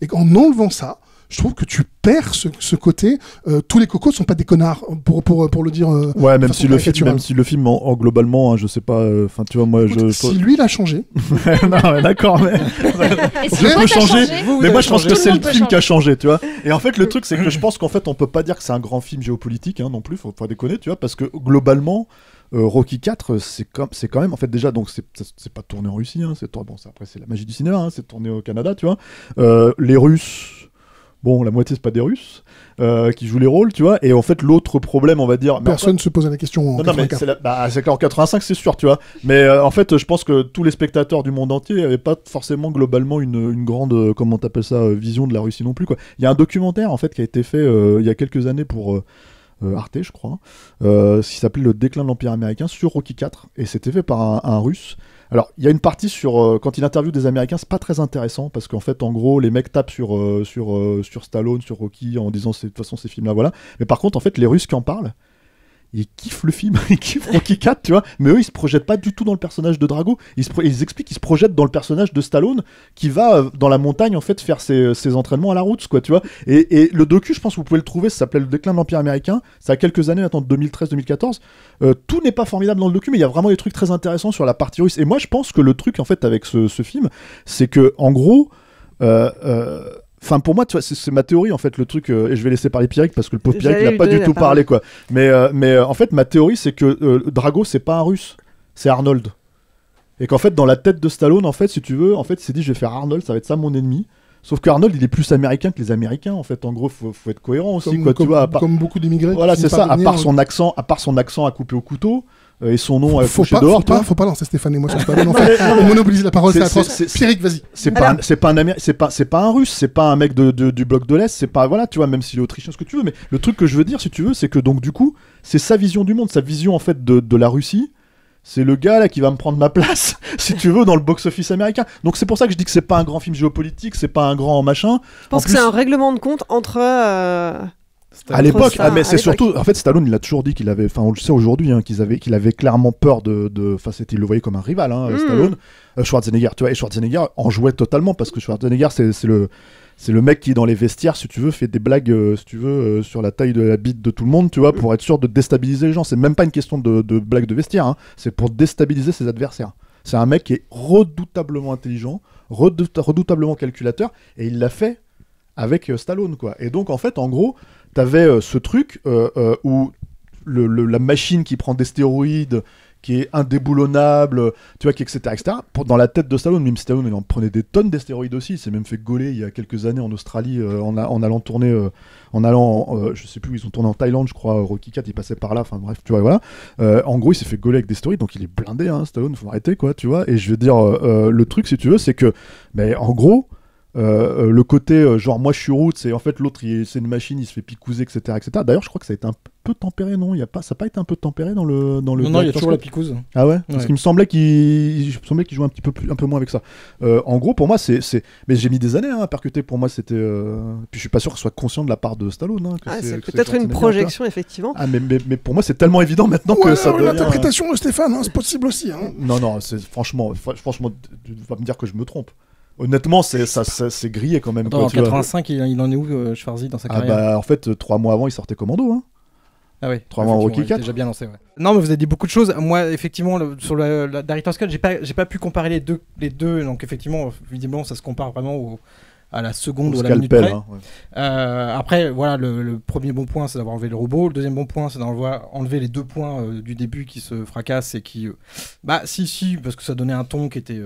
Et en enlevant ça, je trouve que tu perds ce côté. Tous les cocos sont pas des connards, pour le dire. Ouais, même si le film en globalement, hein, je sais pas. Enfin, tu vois, moi, si lui, il a changé. Non, d'accord, mais. Je peux changer. Mais moi, je pense que c'est le film qui a changé, tu vois. Et en fait, le truc, c'est que je pense qu'en fait, on peut pas dire que c'est un grand film géopolitique, hein, non plus. Faut pas déconner, tu vois, parce que globalement. Rocky 4, c'est quand même en fait déjà, donc c'est pas tourné en Russie, hein, après c'est la magie du cinéma, hein, c'est tourné au Canada, tu vois. Les Russes, bon, la moitié c'est pas des Russes qui jouent les rôles, tu vois. Et en fait l'autre problème, on va dire, personne se posait la question en 84. C'est en 85, c'est sûr, tu vois. Mais en fait, je pense que tous les spectateurs du monde entier n'avaient pas forcément globalement une grande, comment t'appelles ça, vision de la Russie non plus, quoi. Il y a un documentaire en fait qui a été fait il y a quelques années pour Arte, je crois, qui s'appelait Le déclin de l'Empire américain sur Rocky 4, et c'était fait par un Russe. Alors, il y a une partie sur quand il interviewe des Américains, c'est pas très intéressant parce qu'en fait, en gros, les mecs tapent sur Stallone, sur Rocky en disant de toute façon ces films-là, voilà. Mais par contre, en fait, les Russes qui en parlent, ils kiffent le film, ils kiffent Rocky 4, tu vois, mais eux ils se projettent pas du tout dans le personnage de Drago, ils expliquent qu'ils se projettent dans le personnage de Stallone qui va dans la montagne en fait faire ses entraînements à la route, quoi, tu vois. Et le docu, je pense que vous pouvez le trouver, ça s'appelait Le déclin de l'Empire américain, ça a quelques années maintenant, 2013-2014. Tout n'est pas formidable dans le docu, mais il y a vraiment des trucs très intéressants sur la partie russe. Et moi je pense que le truc en fait avec ce film, c'est que en gros Enfin, pour moi, tu vois, c'est ma théorie en fait, le truc. Et je vais laisser parler Pierrick parce que le pauvre Pierrick, il J'allais a pas lui du donner tout la parole. parlé, quoi. Mais en fait, ma théorie, c'est que Drago, c'est pas un Russe, c'est Arnold. Et qu'en fait, dans la tête de Stallone, en fait, si tu veux, en fait, il s'est dit, je vais faire Arnold, ça va être ça mon ennemi. Sauf qu'Arnold, il est plus américain que les Américains, en fait. En gros, faut être cohérent aussi, quoi. Tu vois, comme beaucoup d'immigrés. voilà, qui c'est finissent ça. par À part devenir- son accent à couper au couteau et son nom à Faut coucher pas, dehors, faut, tu vois. pas, faut pas lancer Stéphane et moi sur Stallone. En fait, on monopolise la parole, c'est atroce. Pierrick, vas-y. C'est pas un Russe, c'est pas un mec du bloc de l'Est, c'est pas, voilà, tu vois, même s'il est autrichien, ce que tu veux. Mais le truc que je veux dire, si tu veux, c'est que donc du coup, c'est sa vision du monde, sa vision en fait de la Russie. C'est le gars là qui va me prendre ma place, si tu veux, dans le box-office américain. Donc c'est pour ça que je dis que c'est pas un grand film géopolitique, c'est pas un grand machin. Je pense que c'est un règlement de compte entre. À l'époque, mais c'est surtout, en fait, Stallone, il a toujours dit qu'il avait, enfin, on le sait aujourd'hui, hein, qu'il avait clairement peur enfin, il le voyait comme un rival, hein, Stallone, Schwarzenegger, tu vois, et Schwarzenegger en jouait totalement parce que Schwarzenegger, c'est le mec qui, dans les vestiaires, si tu veux, fait des blagues, si tu veux, sur la taille de la bite de tout le monde, tu vois, pour être sûr de déstabiliser les gens. C'est même pas une question de blagues de vestiaire, hein, c'est pour déstabiliser ses adversaires. C'est un mec qui est redoutablement intelligent, redoutablement calculateur, et il l'a fait avec Stallone, quoi. Et donc, en fait, en gros, t'avais ce truc où la machine qui prend des stéroïdes, qui est indéboulonnable, tu vois, etc. Dans la tête de Stallone, même Stallone, il en prenait des tonnes de stéroïdes aussi. Il s'est même fait gauler il y a quelques années en Australie, en allant tourner, je sais plus où ils ont tourné en Thaïlande, je crois, Rocky IV, il passait par là, enfin bref, tu vois, voilà. En gros, il s'est fait gauler avec des stéroïdes, donc il est blindé, hein, Stallone, faut arrêter, quoi, tu vois. Et je veux dire, le truc, si tu veux, c'est que, mais en gros, le côté genre moi je suis route, c'est en fait l'autre c'est une machine, il se fait picouser, etc. D'ailleurs je crois que ça a été un peu tempéré, non, ça n'a pas été un peu tempéré dans le Non, il y a toujours la picouse. Ah ouais, parce qu'il me semblait qu'il jouait un peu moins avec ça. En gros, pour moi, mais j'ai mis des années à percuter. Pour moi, c'était. Puis je suis pas sûr que ce soit conscient de la part de Stallone. Hein, c'est peut-être une projection, effectivement. Ah, mais pour moi, c'est tellement évident maintenant que ça devient. L'interprétation de Stéphane, hein, c'est possible aussi. Hein. Non, c'est franchement, tu vas me dire que je me trompe. Honnêtement, c'est grillé quand même. En 85, il en est où, Schwarzy, dans sa carrière? Bah, en fait, 3 mois avant, il sortait Commando. Hein. Ah oui, 3 mois en Rocky IV. Déjà bien lancé, ouais. Non, mais vous avez dit beaucoup de choses. Moi, effectivement, sur la Director's Cut, j'ai pas pu comparer les deux. Donc, effectivement, visiblement, ça se compare vraiment à la seconde ou à la minute près. Hein, ouais. Après, voilà, le premier bon point, c'est d'avoir enlevé le robot. Le deuxième bon point, c'est d'avoir enlevé les 2 points du début qui se fracassent et qui... si, parce que ça donnait un ton qui était...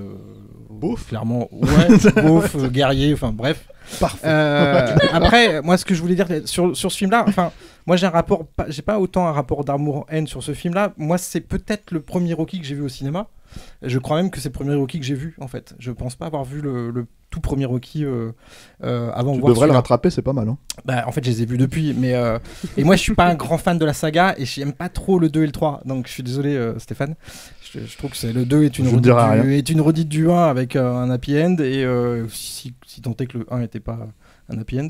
beauf. Clairement, ouais, beauf, guerrier, enfin bref. Parfait. Après, moi, ce que je voulais dire sur ce film-là, enfin, moi, j'ai pas autant un rapport d'amour-haine sur ce film-là. Moi, c'est peut-être le premier Rocky que j'ai vu au cinéma. Je crois même que c'est le premier Rocky que j'ai vu, en fait. Je pense pas avoir vu le tout premier Rocky avant de voir. Tu devrais le rattraper, c'est pas mal. Hein. Bah, en fait, je les ai vus depuis, mais et moi, je suis pas un grand fan de la saga et j'aime pas trop le 2 et le 3. Donc, je suis désolé, Stéphane. Je trouve que le 2 est une redite du 1 avec un happy end et si tant est que le 1 n'était pas un happy end.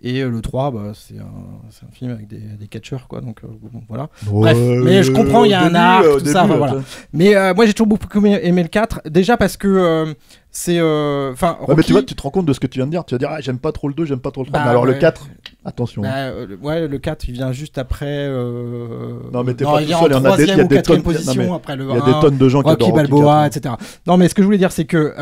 Et le 3, c'est un film avec des catcheurs, quoi. Donc, bon, voilà. Bref, mais je comprends, il y a un arc, tout ça. Voilà. Mais moi, j'ai toujours beaucoup aimé le 4. Déjà parce que c'est. Ouais, mais tu vois, tu te rends compte de ce que tu viens de dire. Tu vas dire, j'aime pas trop le 2, j'aime pas trop le 3. mais alors le 4, attention. Ouais, le 4, il vient juste après. Non, mais t'es pas tout seul. Il y a des tonnes. Position, après le 1, il y a des tonnes de gens qui adorent Rocky Balboa, etc. Non, mais ce que je voulais dire, c'est que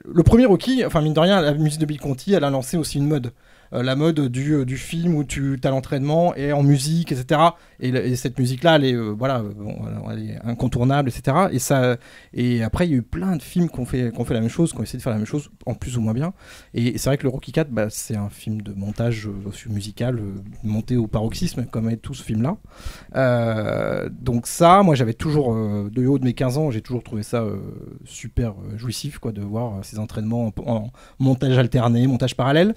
le premier Rocky, enfin, mine de rien, la musique de Bill Conti, elle a lancé aussi une mode. La mode du film où tu as l'entraînement et en musique, etc. Et cette musique-là, elle est, elle est incontournable, etc. Et après, il y a eu plein de films qui ont fait la même chose, qui ont essayé de faire la même chose, en plus ou moins bien. Et c'est vrai que le Rocky IV, c'est un film de montage musical monté au paroxysme, comme est tout ce film-là. Donc ça, moi, j'avais toujours, de haut de mes 15 ans, j'ai toujours trouvé ça super jouissif, quoi, de voir ces entraînements en montage alterné, montage parallèle.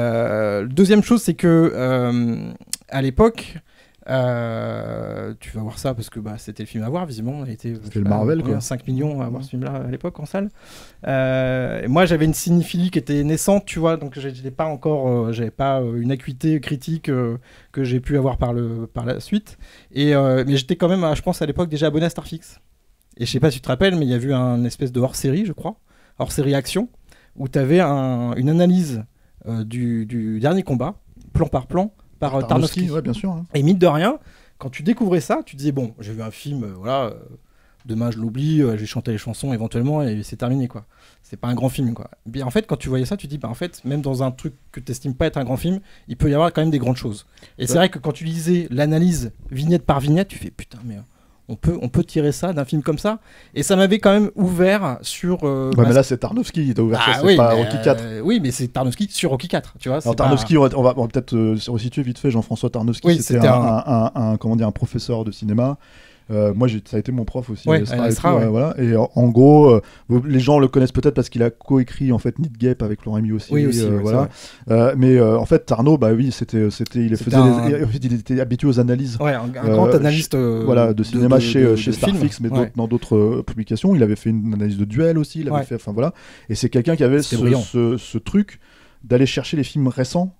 Deuxième chose, c'est que à l'époque, tu vas voir ça parce que c'était le film à voir, visiblement. C'était le Marvel, quoi. 5 millions à voir ce film-là à l'époque en salle. Et moi, j'avais une cinéphilie qui était naissante, tu vois, donc j'étais pas encore, j'avais pas une acuité critique que j'ai pu avoir par la suite. Mais j'étais quand même, je pense à l'époque déjà abonné à Starfix. Et je sais pas si tu te rappelles, mais il y a eu un espèce de hors-série, je crois, hors-série action, où tu avais une analyse du dernier combat, plan par plan, par Tarnowski. Ouais, bien sûr. Hein. Et mine de rien, quand tu découvrais ça, tu disais, bon, j'ai vu un film, demain je l'oublie, j'ai chanté les chansons éventuellement et c'est terminé quoi. C'est pas un grand film quoi. Mais en fait quand tu voyais ça tu te dis en fait même dans un truc que t'estimes pas être un grand film, il peut y avoir quand même des grandes choses. Et c'est vrai que quand tu lisais l'analyse vignette par vignette, tu fais putain mais on peut tirer ça d'un film comme ça. Et ça m'avait quand même ouvert sur... mais là c'est Tarnowski qui t'a ouvert ça, c'est pas Rocky 4. Oui mais c'est Tarnowski sur Rocky 4 tu vois. Alors Tarnowski, on va peut-être resituer vite fait Jean-François Tarnowski, oui, c'était un professeur de cinéma. Moi, ça a été mon prof aussi. Ouais, voilà. Et en gros, les gens le connaissent peut-être parce qu'il a coécrit en fait Need Gap avec Laurent Rémy aussi. Oui, aussi voilà. Mais en fait, Tarnaud, bah oui, il était habitué aux analyses. Ouais, un grand analyste. Voilà, de cinéma chez Starfix, mais dans d'autres publications. Il avait fait une analyse de Duel aussi. Il avait fait, enfin voilà. Et c'est quelqu'un qui avait ce truc d'aller chercher les films récents.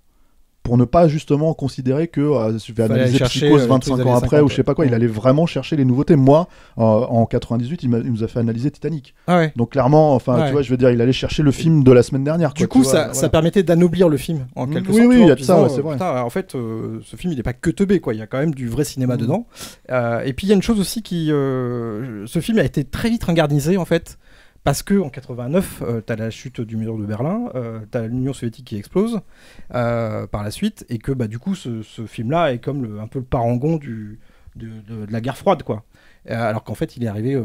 Pour ne pas justement considérer que je vais analyser Psychose 25 ans après ou je sais pas quoi, il allait vraiment chercher les nouveautés. Moi, en 98, il nous a fait analyser Titanic. Ah ouais. Donc clairement, tu vois, je veux dire, il allait chercher le film de la semaine dernière. Du coup, ça permettait d'anoblir le film en quelque sorte. Oui, il y a de ça, c'est vrai. Putain, en fait, ce film, il est pas que teubé, quoi. Il y a quand même du vrai cinéma dedans. Et puis il y a une chose aussi qui, ce film a été très vite ringardisé en fait. Parce que en 89, t'as la chute du mur de Berlin, t'as l'Union soviétique qui explose par la suite, et que du coup ce film-là est comme un peu le parangon de la guerre froide, quoi. Alors qu'en fait il est arrivé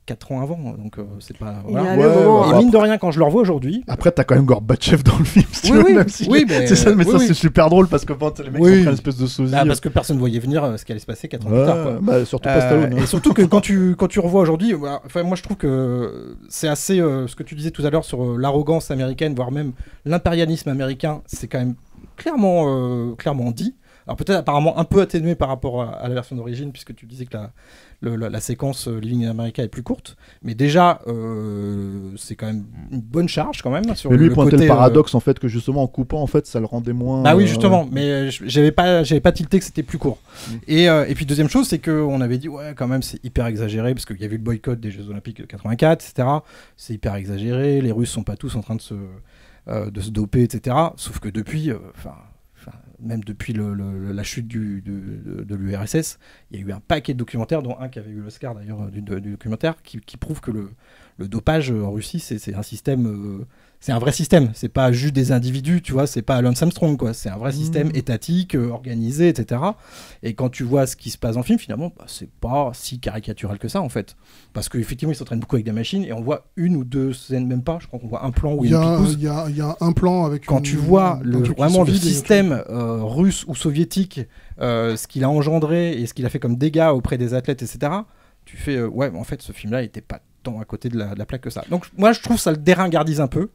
4 ans avant, donc c'est pas. Voilà. Et mine de rien, quand je le revois aujourd'hui. Après t'as quand même Gorbatchev dans le film, si tu veux, même si c'est ça, mais ça c'est super drôle parce que les mecs sont une espèce de sosie. Parce que personne ne voyait venir ce qui allait se passer 4 ans plus tard, quoi. Surtout pas Stallone. Et surtout que quand tu revois aujourd'hui, moi je trouve que c'est assez ce que tu disais tout à l'heure sur l'arrogance américaine, voire même l'impérialisme américain, c'est quand même clairement dit. Alors peut-être apparemment un peu atténué par rapport à la version d'origine, puisque tu disais que la séquence Living in America est plus courte, mais déjà c'est quand même une bonne charge quand même sur mais lui le pointait côté, le paradoxe en fait que justement en coupant en fait ça le rendait moins. Bah oui justement, mais j'avais pas tilté que c'était plus court. Et puis deuxième chose c'est que on avait dit ouais quand même c'est hyper exagéré parce qu'il y avait eu le boycott des Jeux Olympiques de 84 etc. C'est hyper exagéré, les Russes sont pas tous en train de se doper etc. Sauf que depuis même depuis la chute de l'URSS, il y a eu un paquet de documentaires, dont un qui avait eu l'Oscar d'ailleurs du documentaire, qui prouve que le dopage en Russie, c'est un système, c'est un vrai système. C'est pas juste des individus, tu vois, c'est pas Lance Armstrong, quoi. C'est un vrai système étatique, organisé, etc. Et quand tu vois ce qui se passe dans le film, finalement, c'est pas si caricatural que ça, en fait. Parce qu'effectivement, ils s'entraînent beaucoup avec des machines, et on voit une ou deux scènes, même pas, je crois qu'on voit un plan où il y a un plan avec. Quand tu vois vraiment le système russe ou soviétique, ce qu'il a engendré et ce qu'il a fait comme dégâts auprès des athlètes, etc., tu fais en fait ce film-là n'était pas tant à côté de la plaque que ça. Donc moi je trouve ça le déringardise un peu.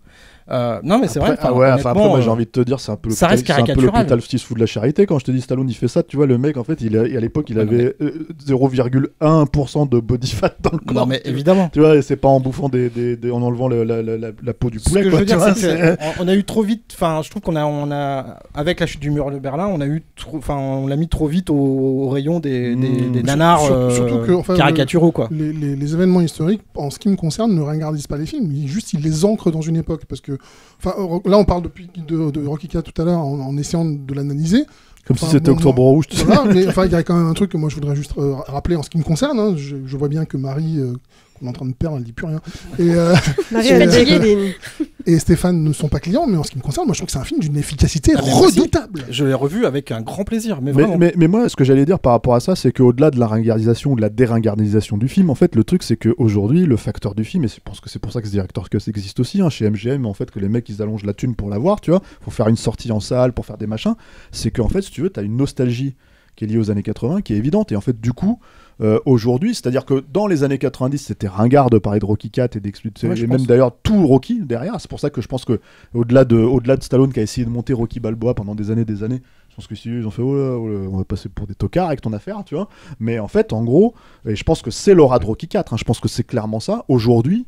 Non mais c'est vrai. Après moi j'ai envie de te dire c'est un peu l'hôpital qui se fout de la charité quand je te dis Stallone il fait ça, tu vois le mec en fait à l'époque il avait 0,1% de body fat dans le corps. Non mais évidemment. Tu vois c'est pas en bouffant en enlevant la peau du poulet. Ce que je veux dire c'est qu'on a eu trop vite. Enfin je trouve qu'on a avec la chute du mur de Berlin on l'a mis trop vite au rayon des nanars caricaturaux quoi. Les événements historiques en ce qui me concerne ne ringardisent pas les films, ils les ancrent dans une époque parce que là on parle de Rocky IV tout à l'heure en essayant de l'analyser comme si c'était Octobre Rouge. Voilà, mais il y a quand même un truc que moi je voudrais juste rappeler en ce qui me concerne, hein. Je vois bien que Marie qu'on est en train de perdre, elle dit plus rien. Et Stéphane ne sont pas clients, mais en ce qui me concerne, moi je trouve que c'est un film d'une efficacité redoutable. Je l'ai revu avec un grand plaisir, mais moi, ce que j'allais dire par rapport à ça, c'est qu'au-delà de la ringardisation ou de la déringardisation du film, en fait, le truc c'est qu'aujourd'hui, le facteur du film, et je pense que c'est pour ça que ce Director's Cut existe aussi, hein, chez MGM, en fait, que les mecs ils allongent la thune pour la voir, tu vois, pour faire une sortie en salle, pour faire des machins, c'est qu'en fait, si tu veux, t'as une nostalgie qui est liée aux années 80, qui est évidente, et en fait, du coup, aujourd'hui, c'est-à-dire que dans les années 90 c'était ringard de parler de Rocky 4 et d'expliquer et même d'ailleurs tout Rocky derrière, c'est pour ça que je pense que au-delà de Stallone qui a essayé de monter Rocky Balboa pendant des années, je pense que si ils ont fait on va passer pour des tocards avec ton affaire, tu vois, mais en fait en gros, et je pense que c'est l'aura de Rocky 4, hein, je pense que c'est clairement ça, aujourd'hui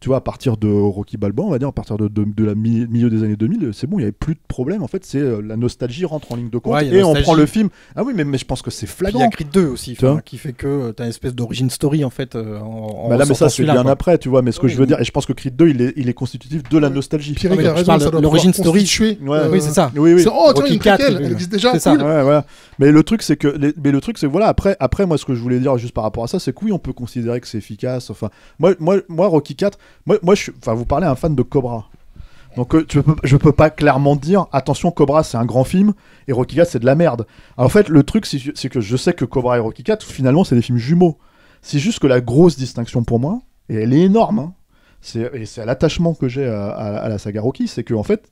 tu vois, à partir de Rocky Balboa, on va dire, à partir de la milieu des années 2000, c'est bon, il n'y avait plus de problème. En fait, c'est la nostalgie rentre en ligne de compte et on prend le film. Ah oui, mais je pense que c'est flagrant. Il y a Creed 2 aussi, qui fait que tu as une espèce d'origin story en fait. Là, mais ça, c'est bien après, tu vois. Mais ce que je veux dire, et je pense que Creed 2, il est constitutif de la nostalgie. Pierre a raison, ça doit l'origin story. Oui, c'est ça. Oui. Oh, tiens, une préquelle, elle existe déjà. C'est cool. Ça. Ouais. Mais le truc, c'est que, voilà, après, moi, ce que je voulais dire juste par rapport à ça, c'est que oui, on peut considérer que c'est efficace. Enfin, moi, Rocky 4, vous parlez à un fan de Cobra. Donc je peux pas clairement dire attention, Cobra c'est un grand film et Rocky 4 c'est de la merde. Alors, en fait, le truc c'est que je sais que Cobra et Rocky 4 finalement c'est des films jumeaux. C'est juste que la grosse distinction pour moi, et elle est énorme, hein, c'est l'attachement que j'ai à la saga Rocky, c'est que en fait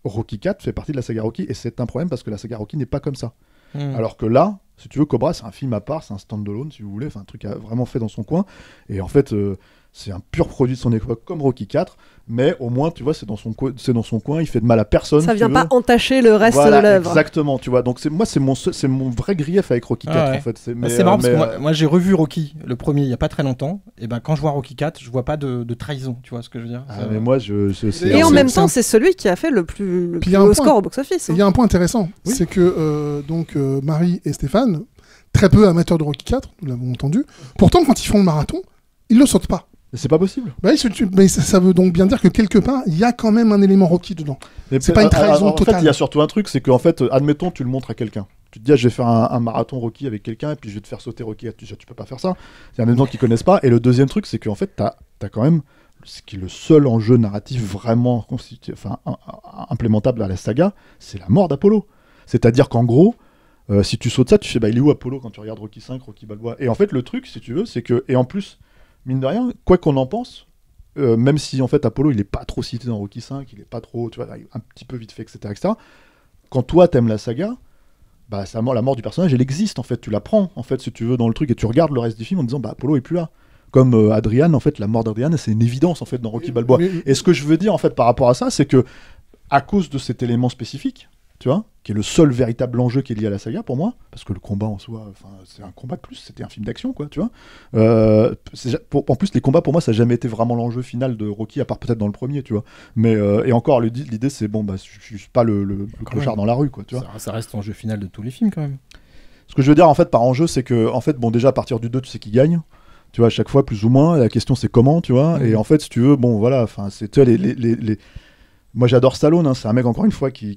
Rocky 4 fait partie de la saga Rocky et c'est un problème parce que la saga Rocky n'est pas comme ça. Alors que là, si tu veux, Cobra c'est un film à part, c'est un stand-alone si vous voulez, enfin un truc vraiment fait dans son coin et en fait c'est un pur produit de son époque comme Rocky 4, mais au moins tu vois c'est dans son coin, il fait de mal à personne. Ça vient pas entacher le reste de l'œuvre. Exactement, tu vois. Donc c'est mon vrai grief avec Rocky 4 en fait. C'est marrant parce que moi j'ai revu Rocky le premier il y a pas très longtemps et ben quand je vois Rocky 4, je vois pas de trahison, tu vois ce que je veux dire. Mais moi et en même temps, c'est celui qui a fait le plus haut score au box-office. Il y a un point intéressant, c'est que Marie et Stéphane, très peu amateurs de Rocky 4, nous l'avons entendu. Pourtant quand ils font le marathon, ils le sautent pas. C'est pas possible. Mais ça veut donc bien dire que quelque part, il y a quand même un élément Rocky dedans. C'est pas une trahison totale. En fait, il y a surtout un truc, c'est qu'en fait, admettons, tu le montres à quelqu'un. Tu te dis, je vais faire un marathon Rocky avec quelqu'un et puis je vais te faire sauter Rocky. Tu peux pas faire ça. Il y a même des gens qui connaissent pas. Et le deuxième truc, c'est qu'en fait, t'as quand même ce qui est le seul enjeu narratif vraiment implémentable à la saga, c'est la mort d'Apollo. C'est-à-dire qu'en gros, si tu sautes ça, tu fais, il est où Apollo quand tu regardes Rocky 5, Rocky Balboa. Et en fait, le truc, si tu veux, c'est que, et en plus, mine de rien, quoi qu'on en pense, même si en fait Apollo il est pas trop cité dans Rocky 5, il est pas trop, tu vois, un petit peu vite fait, etc. Quand toi t'aimes la saga, la mort du personnage elle existe en fait, tu la prends en fait si tu veux dans le truc et tu regardes le reste du film en disant Apollo est plus là. Comme Adrian, en fait, la mort d'Adrian c'est une évidence en fait dans Rocky Balboa. Et ce que je veux dire en fait par rapport à ça, c'est que à cause de cet élément spécifique, tu vois, qui est le seul véritable enjeu qui est lié à la saga pour moi, parce que le combat en soi, c'est un combat de plus, c'était un film d'action, quoi, tu vois. En plus, les combats pour moi, ça n'a jamais été vraiment l'enjeu final de Rocky, à part peut-être dans le premier, tu vois. Mais et encore, l'idée, c'est je suis pas le clochard dans la rue, quoi, tu vois. Ça reste l'enjeu final de tous les films, quand même. Ce que je veux dire, en fait, par enjeu, c'est que, en fait, déjà à partir du 2, tu sais qui gagne. Tu vois, à chaque fois, plus ou moins. La question, c'est comment, tu vois. Et en fait, si tu veux, c'est les moi j'adore Stallone, hein, c'est un mec encore une fois qui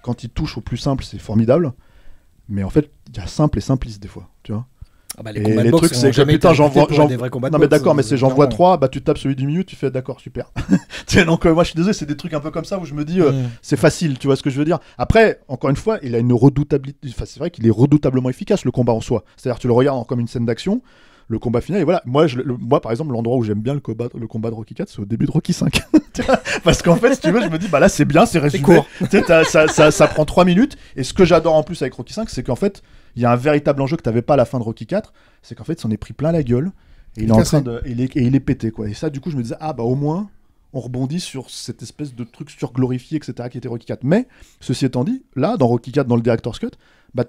quand il touche au plus simple c'est formidable, mais en fait il y a simple et simpliste des fois, tu vois. Les trucs c'est que putain j'en vois non mais d'accord mais c'est j'en vois 3, tu tapes celui du milieu, tu fais d'accord super. Donc moi je suis désolé, c'est des trucs un peu comme ça où je me dis c'est facile, tu vois ce que je veux dire. Après encore une fois il a une redoutabilité, c'est vrai qu'il est redoutablement efficace le combat en soi, c'est-à-dire tu le regardes comme une scène d'action. Le combat final, et voilà, moi par exemple, l'endroit où j'aime bien le combat de Rocky 4, c'est au début de Rocky 5. Parce qu'en fait, si tu veux, je me dis, là c'est bien, c'est résumé. Court. Ça prend 3 minutes. Et ce que j'adore en plus avec Rocky 5, c'est qu'en fait, il y a un véritable enjeu que t'avais pas à la fin de Rocky 4, c'est qu'en fait, il s'en est pris plein la gueule. Et il est en train de. Il est pété, quoi. Et ça, du coup, je me disais, au moins, on rebondit sur cette espèce de truc surglorifié, etc., qui était Rocky 4. Mais, ceci étant dit, là, dans Rocky 4, dans le Director's Cut,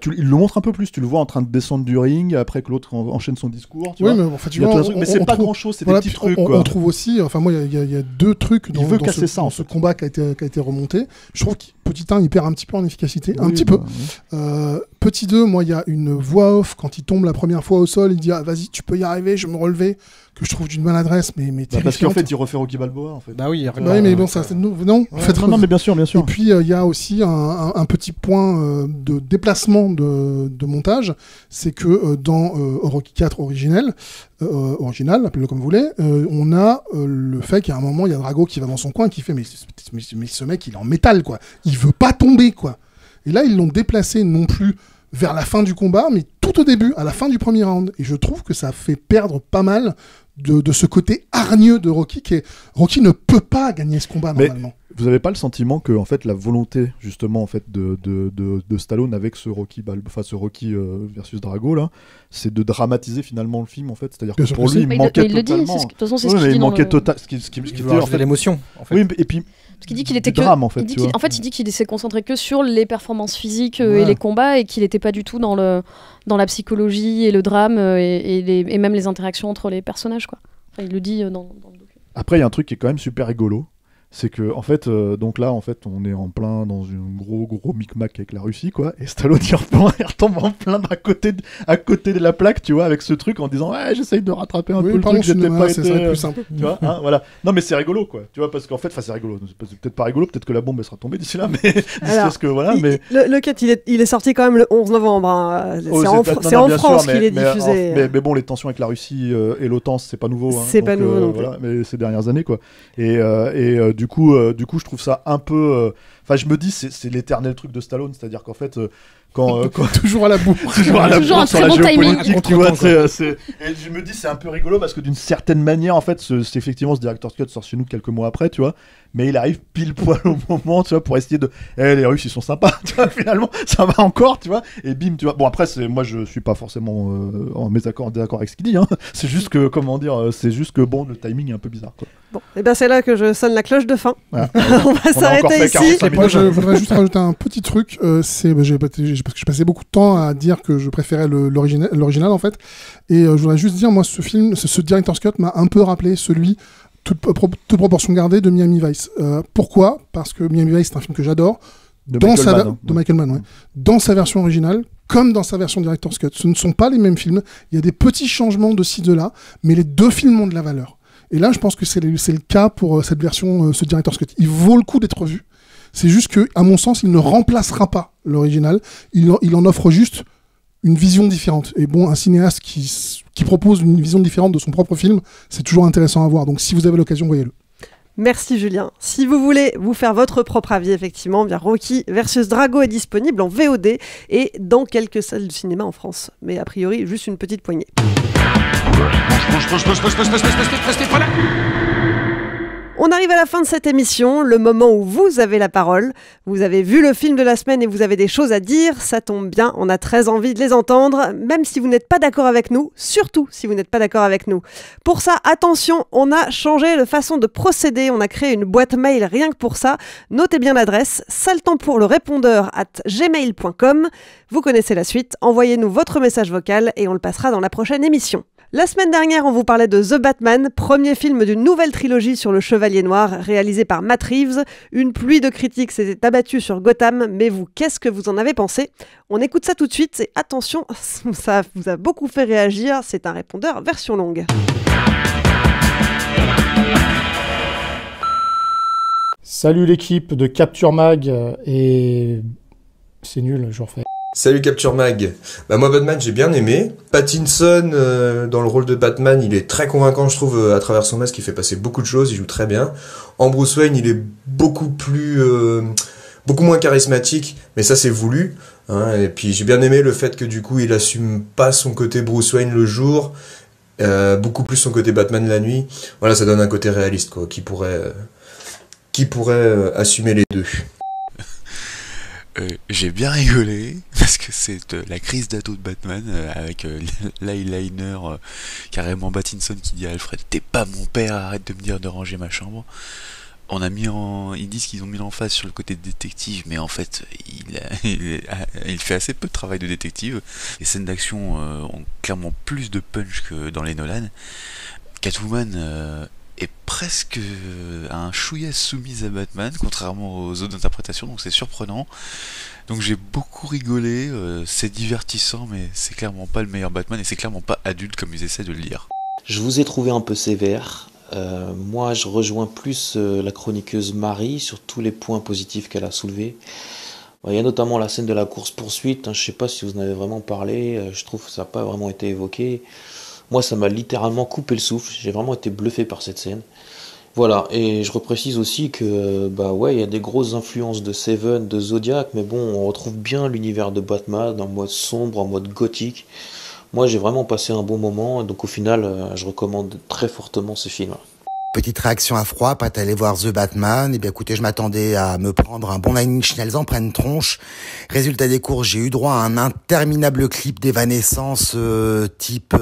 il le montre un peu plus, tu le vois en train de descendre du ring après que l'autre enchaîne son discours, tu vois. Mais en fait, mais c'est pas grand chose, c'est des petits trucs, quoi. On trouve aussi, moi il y a 2 trucs dans ce combat qui a été remonté. Je trouve que petit 1 il perd un petit peu en efficacité, peu. Petit 2, moi il y a une voix off quand il tombe la première fois au sol, il dit vas-y tu peux y arriver, je vais me relever, que je trouve d'une maladresse mais terrifiante. Parce qu'en fait il refait Rocky Balboa en fait. Mais bon ça c'est non. Non mais bien sûr. Et puis il y a aussi un petit point de déplacement de montage, c'est que dans Rocky 4 original, appelez-le comme vous voulez, on a le fait qu'à un moment il y a Drago qui va dans son coin qui fait mais ce mec il est en métal quoi, il veut pas tomber quoi. Et là ils l'ont déplacé non plus vers la fin du combat mais tout au début, à la fin du premier round, et je trouve que ça fait perdre pas mal de ce côté hargneux de Rocky Rocky ne peut pas gagner ce combat normalement. Vous n'avez pas le sentiment que en fait la volonté justement en fait de Stallone avec ce Rocky versus Drago là, c'est de dramatiser finalement le film en fait, c'est-à-dire que pour lui il manquait totalement. De toute façon c'est ce qu'il manquait totalement. Ce qui était en fait l'émotion. En fait. Oui et puis parce qu'il dit qu'il était drame, en fait, il dit qu'il s'est concentré que sur les performances physiques et les combats et qu'il n'était pas du tout dans la psychologie et le drame et même les interactions entre les personnages quoi. Enfin, il le dit dans le document. Après, il y a un truc qui est quand même super rigolo. C'est que, en fait, donc là, en fait, on est en plein dans un gros micmac avec la Russie, quoi. Et Stallone, il retombe en plein à côté de la plaque, tu vois, avec ce truc en disant, ouais, j'essaye de rattraper un peu le truc, j'étais pas été. C'est plus simple. Tu vois, hein, voilà. Non, mais c'est rigolo, quoi. Tu vois, parce qu'en fait, c'est rigolo. C'est peut-être pas rigolo, peut-être que la bombe, elle sera tombée d'ici là, mais parce que voilà, mais. Le cut, il est sorti quand même le 11 novembre. Hein. C'est en France qu'il est diffusé. Mais bon, les tensions avec la Russie et l'OTAN, c'est pas nouveau. Hein. C'est pas nouveau non plus. Voilà, mais ces dernières années, quoi. Et du coup, je trouve ça un peu. Enfin, je me dis, c'est l'éternel truc de Stallone, c'est-à-dire qu'en fait, quand toujours à la bourre, toujours un sur la très bon géopolitique, tu vois, et je me dis, c'est un peu rigolo parce que d'une certaine manière, en fait, c'est effectivement ce director's cut sort chez nous quelques mois après, tu vois, mais il arrive pile poil au moment, tu vois, pour essayer de, les Russes ils sont sympas, tu vois, finalement, ça va encore, tu vois, et bim, tu vois. Bon après, moi je suis pas forcément en désaccord avec ce qu'il dit, hein. C'est juste que, comment dire, c'est juste que bon, le timing est un peu bizarre, quoi. Bon, et ben c'est là que je sonne la cloche de fin. Voilà. On va s'arrêter ici. Moi, je voudrais juste rajouter un petit truc. Parce que je passais beaucoup de temps à dire que je préférais l'original en fait. Et je voudrais juste dire, moi, ce film, ce director's cut m'a un peu rappelé celui, toute proportion gardée, de Miami Vice. Pourquoi ? Parce que Miami Vice, c'est un film que j'adore. De Michael Mann, ouais. Dans sa version originale, comme dans sa version director's cut. Ce ne sont pas les mêmes films. Il y a des petits changements de ci, de là, mais les deux films ont de la valeur. Et là, je pense que c'est le cas pour cette version, ce director's cut. Il vaut le coup d'être vu. C'est juste que, à mon sens, il ne remplacera pas l'original. Il en offre juste une vision différente. Et bon, un cinéaste qui propose une vision différente de son propre film, c'est toujours intéressant à voir. Donc, si vous avez l'occasion, voyez-le. Merci Julien. Si vous voulez vous faire votre propre avis, effectivement, bien Rocky versus Drago est disponible en VOD et dans quelques salles de cinéma en France. Mais a priori, juste une petite poignée. On arrive à la fin de cette émission, le moment où vous avez la parole. Vous avez vu le film de la semaine et vous avez des choses à dire, ça tombe bien, on a très envie de les entendre, même si vous n'êtes pas d'accord avec nous, surtout si vous n'êtes pas d'accord avec nous. Pour ça, attention, on a changé de façon de procéder, on a créé une boîte mail rien que pour ça. Notez bien l'adresse, saltempourlerépondeur@gmail.com. Vous connaissez la suite, envoyez-nous votre message vocal et on le passera dans la prochaine émission. La semaine dernière, on vous parlait de The Batman, premier film d'une nouvelle trilogie sur le Chevalier Noir, réalisé par Matt Reeves. Une pluie de critiques s'était abattue sur Gotham, mais vous, qu'est-ce que vous en avez pensé ? On écoute ça tout de suite, et attention, ça vous a beaucoup fait réagir, c'est un répondeur version longue. Salut l'équipe de Capture Mag, et c'est nul, je refais. Salut Capture Mag. Moi Batman j'ai bien aimé. Pattinson dans le rôle de Batman, il est très convaincant je trouve à travers son masque, il fait passer beaucoup de choses, il joue très bien. En Bruce Wayne il est beaucoup moins charismatique, mais ça c'est voulu. Hein. Et puis j'ai bien aimé le fait que du coup il assume pas son côté Bruce Wayne le jour, beaucoup plus son côté Batman la nuit. Voilà, ça donne un côté réaliste quoi, qui pourrait assumer les deux. J'ai bien rigolé parce que c'est la crise d'ado de Batman avec l'eyeliner carrément Pattinson qui dit à Alfred t'es pas mon père, arrête de me dire de ranger ma chambre. Ils disent qu'ils ont mis l'emphase sur le côté détective, mais en fait il fait assez peu de travail de détective. Les scènes d'action ont clairement plus de punch que dans les Nolan. Catwoman est presque un chouïa soumise à Batman, contrairement aux autres interprétations, donc c'est surprenant. Donc j'ai beaucoup rigolé, c'est divertissant, mais c'est clairement pas le meilleur Batman, et c'est clairement pas adulte comme ils essaient de le lire. Je vous ai trouvé un peu sévère. Moi je rejoins plus la chroniqueuse Marie sur tous les points positifs qu'elle a soulevés. Il y a notamment la scène de la course-poursuite, je sais pas si vous en avez vraiment parlé, je trouve que ça n'a pas vraiment été évoqué. Moi, ça m'a littéralement coupé le souffle. J'ai vraiment été bluffé par cette scène. Voilà, et je reprécise aussi que, il y a des grosses influences de Seven, de Zodiac, mais bon, on retrouve bien l'univers de Batman en mode sombre, en mode gothique. Moi, j'ai vraiment passé un bon moment, donc au final, je recommande très fortement ce film. Petite réaction à froid, pas allé voir The Batman. Eh bien, écoutez, je m'attendais à me prendre un bon Nine Inch Nails en pleine tronche. Résultat des courses, j'ai eu droit à un interminable clip d'évanescence type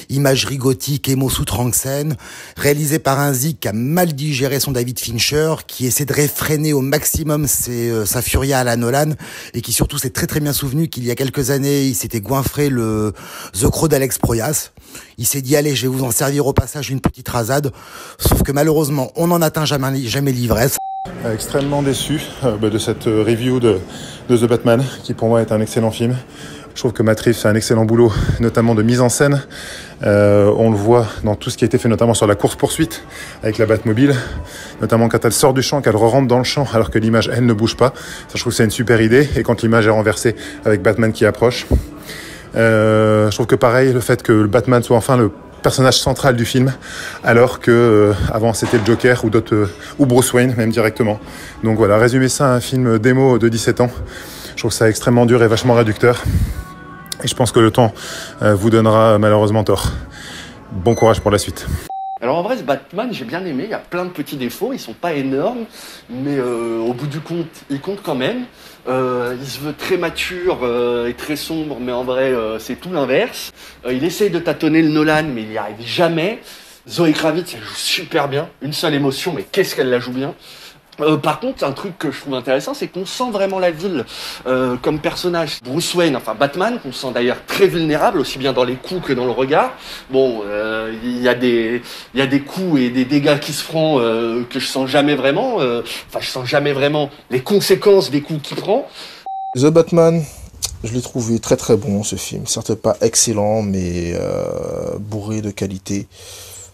imagerie gothique, émo sous Tranxène, réalisé par un Zik qui a mal digéré son David Fincher, qui essaie de réfréner au maximum sa furia à la Nolan, et qui surtout s'est très très bien souvenu qu'il y a quelques années, il s'était goinfré le The Crow d'Alex Proyas. Il s'est dit, allez, je vais vous en servir au passage une petite rasade. Sauf que malheureusement, on n'en atteint jamais l'ivresse. Extrêmement déçu de cette review de The Batman, qui pour moi est un excellent film. Je trouve que Matt Reeves fait un excellent boulot, notamment de mise en scène. On le voit dans tout ce qui a été fait, notamment sur la course-poursuite avec la Batmobile, notamment quand elle sort du champ, qu'elle re-rentre dans le champ alors que l'image, elle, ne bouge pas. Ça, je trouve que c'est une super idée. Et quand l'image est renversée avec Batman qui approche. Je trouve que pareil, le fait que le Batman soit enfin le personnage central du film, alors que avant c'était le Joker ou d'autres, ou Bruce Wayne même directement. Donc voilà, résumer ça à un film démo de 17 ans, je trouve ça extrêmement dur et vachement réducteur. Et je pense que le temps vous donnera malheureusement tort. Bon courage pour la suite. Alors en vrai, ce Batman, j'ai bien aimé, il y a plein de petits défauts, ils sont pas énormes, mais au bout du compte, il compte quand même. Il se veut très mature et très sombre, mais en vrai, c'est tout l'inverse. Il essaye de tâtonner le Nolan, mais il n'y arrive jamais. Zoé Kravitz, elle joue super bien, une seule émotion, mais qu'est-ce qu'elle la joue bien. Par contre, un truc que je trouve intéressant, c'est qu'on sent vraiment la ville comme personnage. Bruce Wayne, enfin Batman, qu'on sent d'ailleurs très vulnérable, aussi bien dans les coups que dans le regard. Bon, il y a des coups et des dégâts qui se feront que je sens jamais vraiment. Enfin, je sens jamais vraiment les conséquences des coups qu'il prend. The Batman, je l'ai trouvé très très bon ce film. Certes pas excellent, mais bourré de qualité.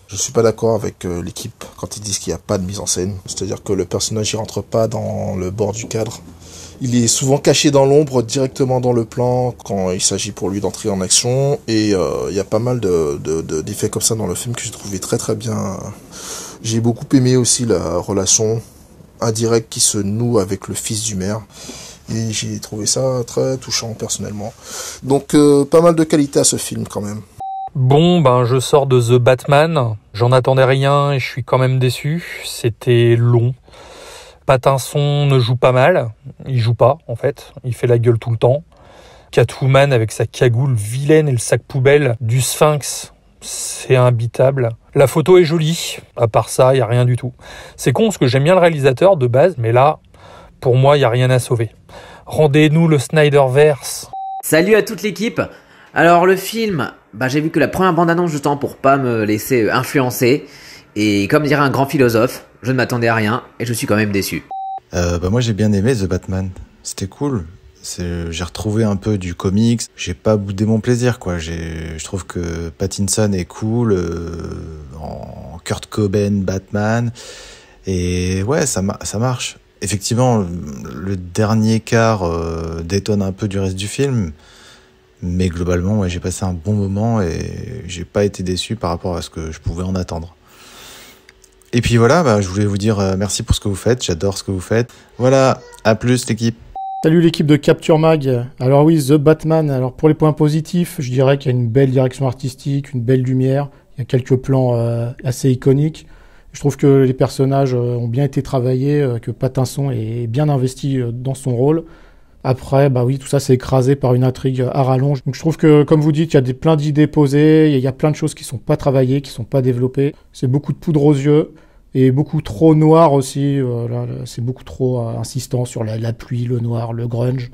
Je suis pas d'accord avec l'équipe quand ils disent qu'il n'y a pas de mise en scène. C'est-à-dire que le personnage il rentre pas dans le bord du cadre. Il est souvent caché dans l'ombre, directement dans le plan, quand il s'agit pour lui d'entrer en action. Et il y a pas mal d'effets comme ça dans le film que j'ai trouvé très très bien. J'ai beaucoup aimé aussi la relation indirecte qui se noue avec le fils du maire. Et j'ai trouvé ça très touchant personnellement. Donc pas mal de qualité à ce film quand même. Bon, je sors de The Batman, j'en attendais rien et je suis quand même déçu, c'était long. Pattinson ne joue pas mal, il joue pas en fait, il fait la gueule tout le temps. Catwoman avec sa cagoule vilaine et le sac poubelle du Sphinx, c'est imbitable. La photo est jolie, à part ça, il y a rien du tout. C'est con parce que j'aime bien le réalisateur de base, mais là, pour moi, il y a rien à sauver. Rendez-nous le Snyderverse. Salut à toute l'équipe. Alors le film, j'ai vu que la première bande-annonce justement pour pas me laisser influencer. Et comme dirait un grand philosophe, je ne m'attendais à rien et je suis quand même déçu. Moi j'ai bien aimé The Batman, c'était cool. J'ai retrouvé un peu du comics, j'ai pas boudé mon plaisir quoi. Je trouve que Pattinson est cool, en Kurt Cobain Batman. Et ouais, ça marche. Effectivement, le dernier quart détonne un peu du reste du film. Mais globalement, ouais, j'ai passé un bon moment et j'ai pas été déçu par rapport à ce que je pouvais en attendre. Et puis voilà, je voulais vous dire merci pour ce que vous faites, j'adore ce que vous faites. Voilà, à plus l'équipe. Salut l'équipe de Capture Mag. Alors oui, The Batman, alors pour les points positifs, je dirais qu'il y a une belle direction artistique, une belle lumière, il y a quelques plans assez iconiques. Je trouve que les personnages ont bien été travaillés, que Pattinson est bien investi dans son rôle. Après, oui, tout ça c'est écrasé par une intrigue à rallonge. Donc je trouve que, comme vous dites, il y a plein d'idées posées, il y a plein de choses qui sont pas travaillées, qui sont pas développées. C'est beaucoup de poudre aux yeux et beaucoup trop noir aussi. C'est beaucoup trop insistant sur la pluie, le noir, le grunge.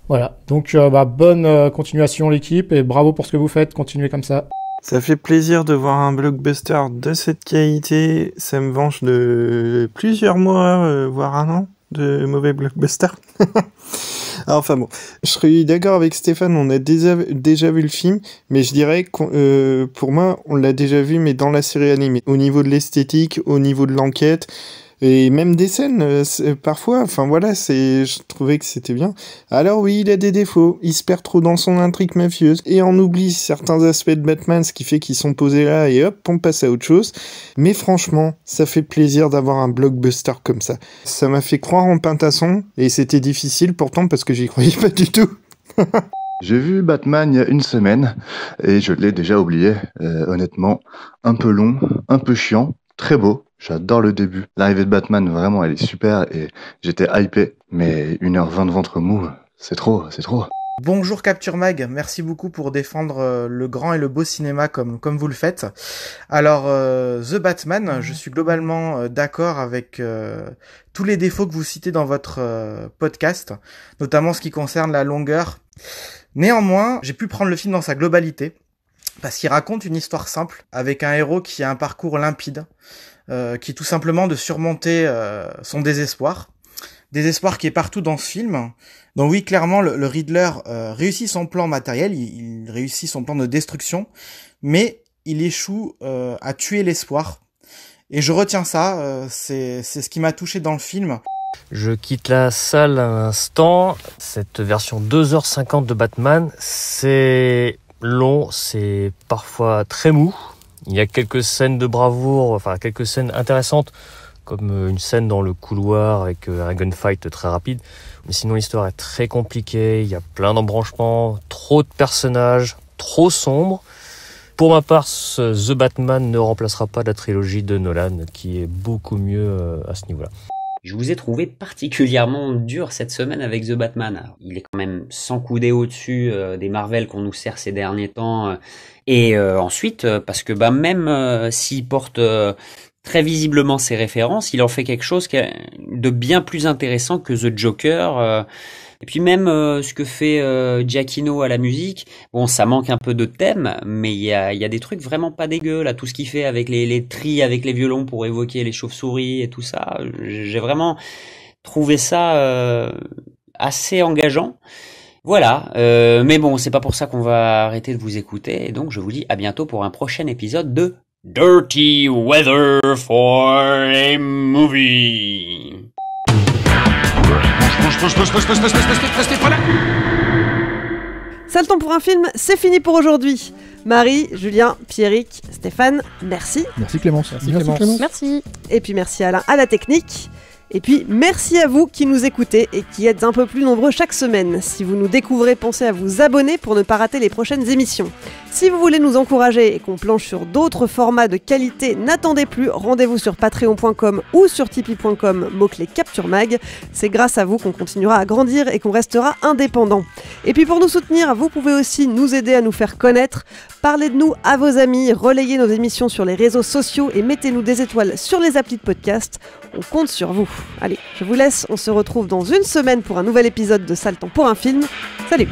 Voilà. Donc bonne continuation l'équipe et bravo pour ce que vous faites. Continuez comme ça. Ça fait plaisir de voir un blockbuster de cette qualité. Ça me venge de plusieurs mois, voire un an de mauvais blockbuster. Enfin bon, je suis d'accord avec Stéphane, on a déjà vu le film, mais je dirais que pour moi, on l'a déjà vu, mais dans la série animée. Au niveau de l'esthétique, au niveau de l'enquête, et même des scènes, parfois, je trouvais que c'était bien. Alors oui, il a des défauts, il se perd trop dans son intrigue mafieuse, et on oublie certains aspects de Batman, ce qui fait qu'ils sont posés là, et hop, on passe à autre chose. Mais franchement, ça fait plaisir d'avoir un blockbuster comme ça. Ça m'a fait croire en Pattinson, et c'était difficile pourtant, parce que j'y croyais pas du tout. J'ai vu Batman il y a une semaine, et je l'ai déjà oublié. Honnêtement, un peu long, un peu chiant, très beau. J'adore le début. L'arrivée de Batman, vraiment, elle est super et j'étais hypé. Mais 1h20 de ventre mou, c'est trop. Bonjour Capture Mag, merci beaucoup pour défendre le grand et le beau cinéma comme vous le faites. Alors, The Batman, je suis globalement d'accord avec tous les défauts que vous citez dans votre podcast, notamment ce qui concerne la longueur. Néanmoins, j'ai pu prendre le film dans sa globalité. parce qu'il raconte une histoire simple, avec un héros qui a un parcours limpide, qui est tout simplement de surmonter son désespoir. Désespoir qui est partout dans ce film. Donc oui, clairement, le Riddler réussit son plan matériel, il réussit son plan de destruction, mais il échoue à tuer l'espoir. Et je retiens ça, c'est ce qui m'a touché dans le film. Je quitte la salle un instant. Cette version 2h50 de Batman, c'est long, c'est parfois très mou. Il y a quelques scènes de bravoure, enfin quelques scènes intéressantes, comme une scène dans le couloir avec un gunfight très rapide. Mais sinon, l'histoire est très compliquée, il y a plein d'embranchements, trop de personnages, trop sombre. Pour ma part, The Batman ne remplacera pas la trilogie de Nolan, qui est beaucoup mieux à ce niveau-là. Je vous ai trouvé particulièrement dur cette semaine avec The Batman. Alors, il est quand même 100 coudées au-dessus des Marvel qu'on nous sert ces derniers temps. Et ensuite, parce que même s'il porte très visiblement ses références, il en fait quelque chose de bien plus intéressant que The Joker. Et puis même ce que fait Giacchino à la musique, bon, ça manque un peu de thème, mais il y a des trucs vraiment pas dégueux là, tout ce qu'il fait avec les tris avec les violons pour évoquer les chauves-souris et tout ça, j'ai vraiment trouvé ça assez engageant. Voilà, mais bon, c'est pas pour ça qu'on va arrêter de vous écouter, et donc je vous dis à bientôt pour un prochain épisode de Dirty Weather for a Movie. Saltons pour un film, c'est fini pour aujourd'hui. Marie, Julien, Pierrick, Stéphane, merci. Merci Clémence. Merci. Et puis merci Alain à la technique. Et puis merci à vous qui nous écoutez et qui êtes un peu plus nombreux chaque semaine. Si vous nous découvrez, pensez à vous abonner pour ne pas rater les prochaines émissions. Si vous voulez nous encourager et qu'on planche sur d'autres formats de qualité, n'attendez plus, rendez-vous sur patreon.com ou sur tipeee.com, mot-clé Capture Mag. C'est grâce à vous qu'on continuera à grandir et qu'on restera indépendant. Et puis pour nous soutenir, vous pouvez aussi nous aider à nous faire connaître. Parlez de nous à vos amis, relayez nos émissions sur les réseaux sociaux et mettez-nous des étoiles sur les applis de podcast. On compte sur vous. Allez, je vous laisse, on se retrouve dans une semaine pour un nouvel épisode de Saltons pour un film. Salut!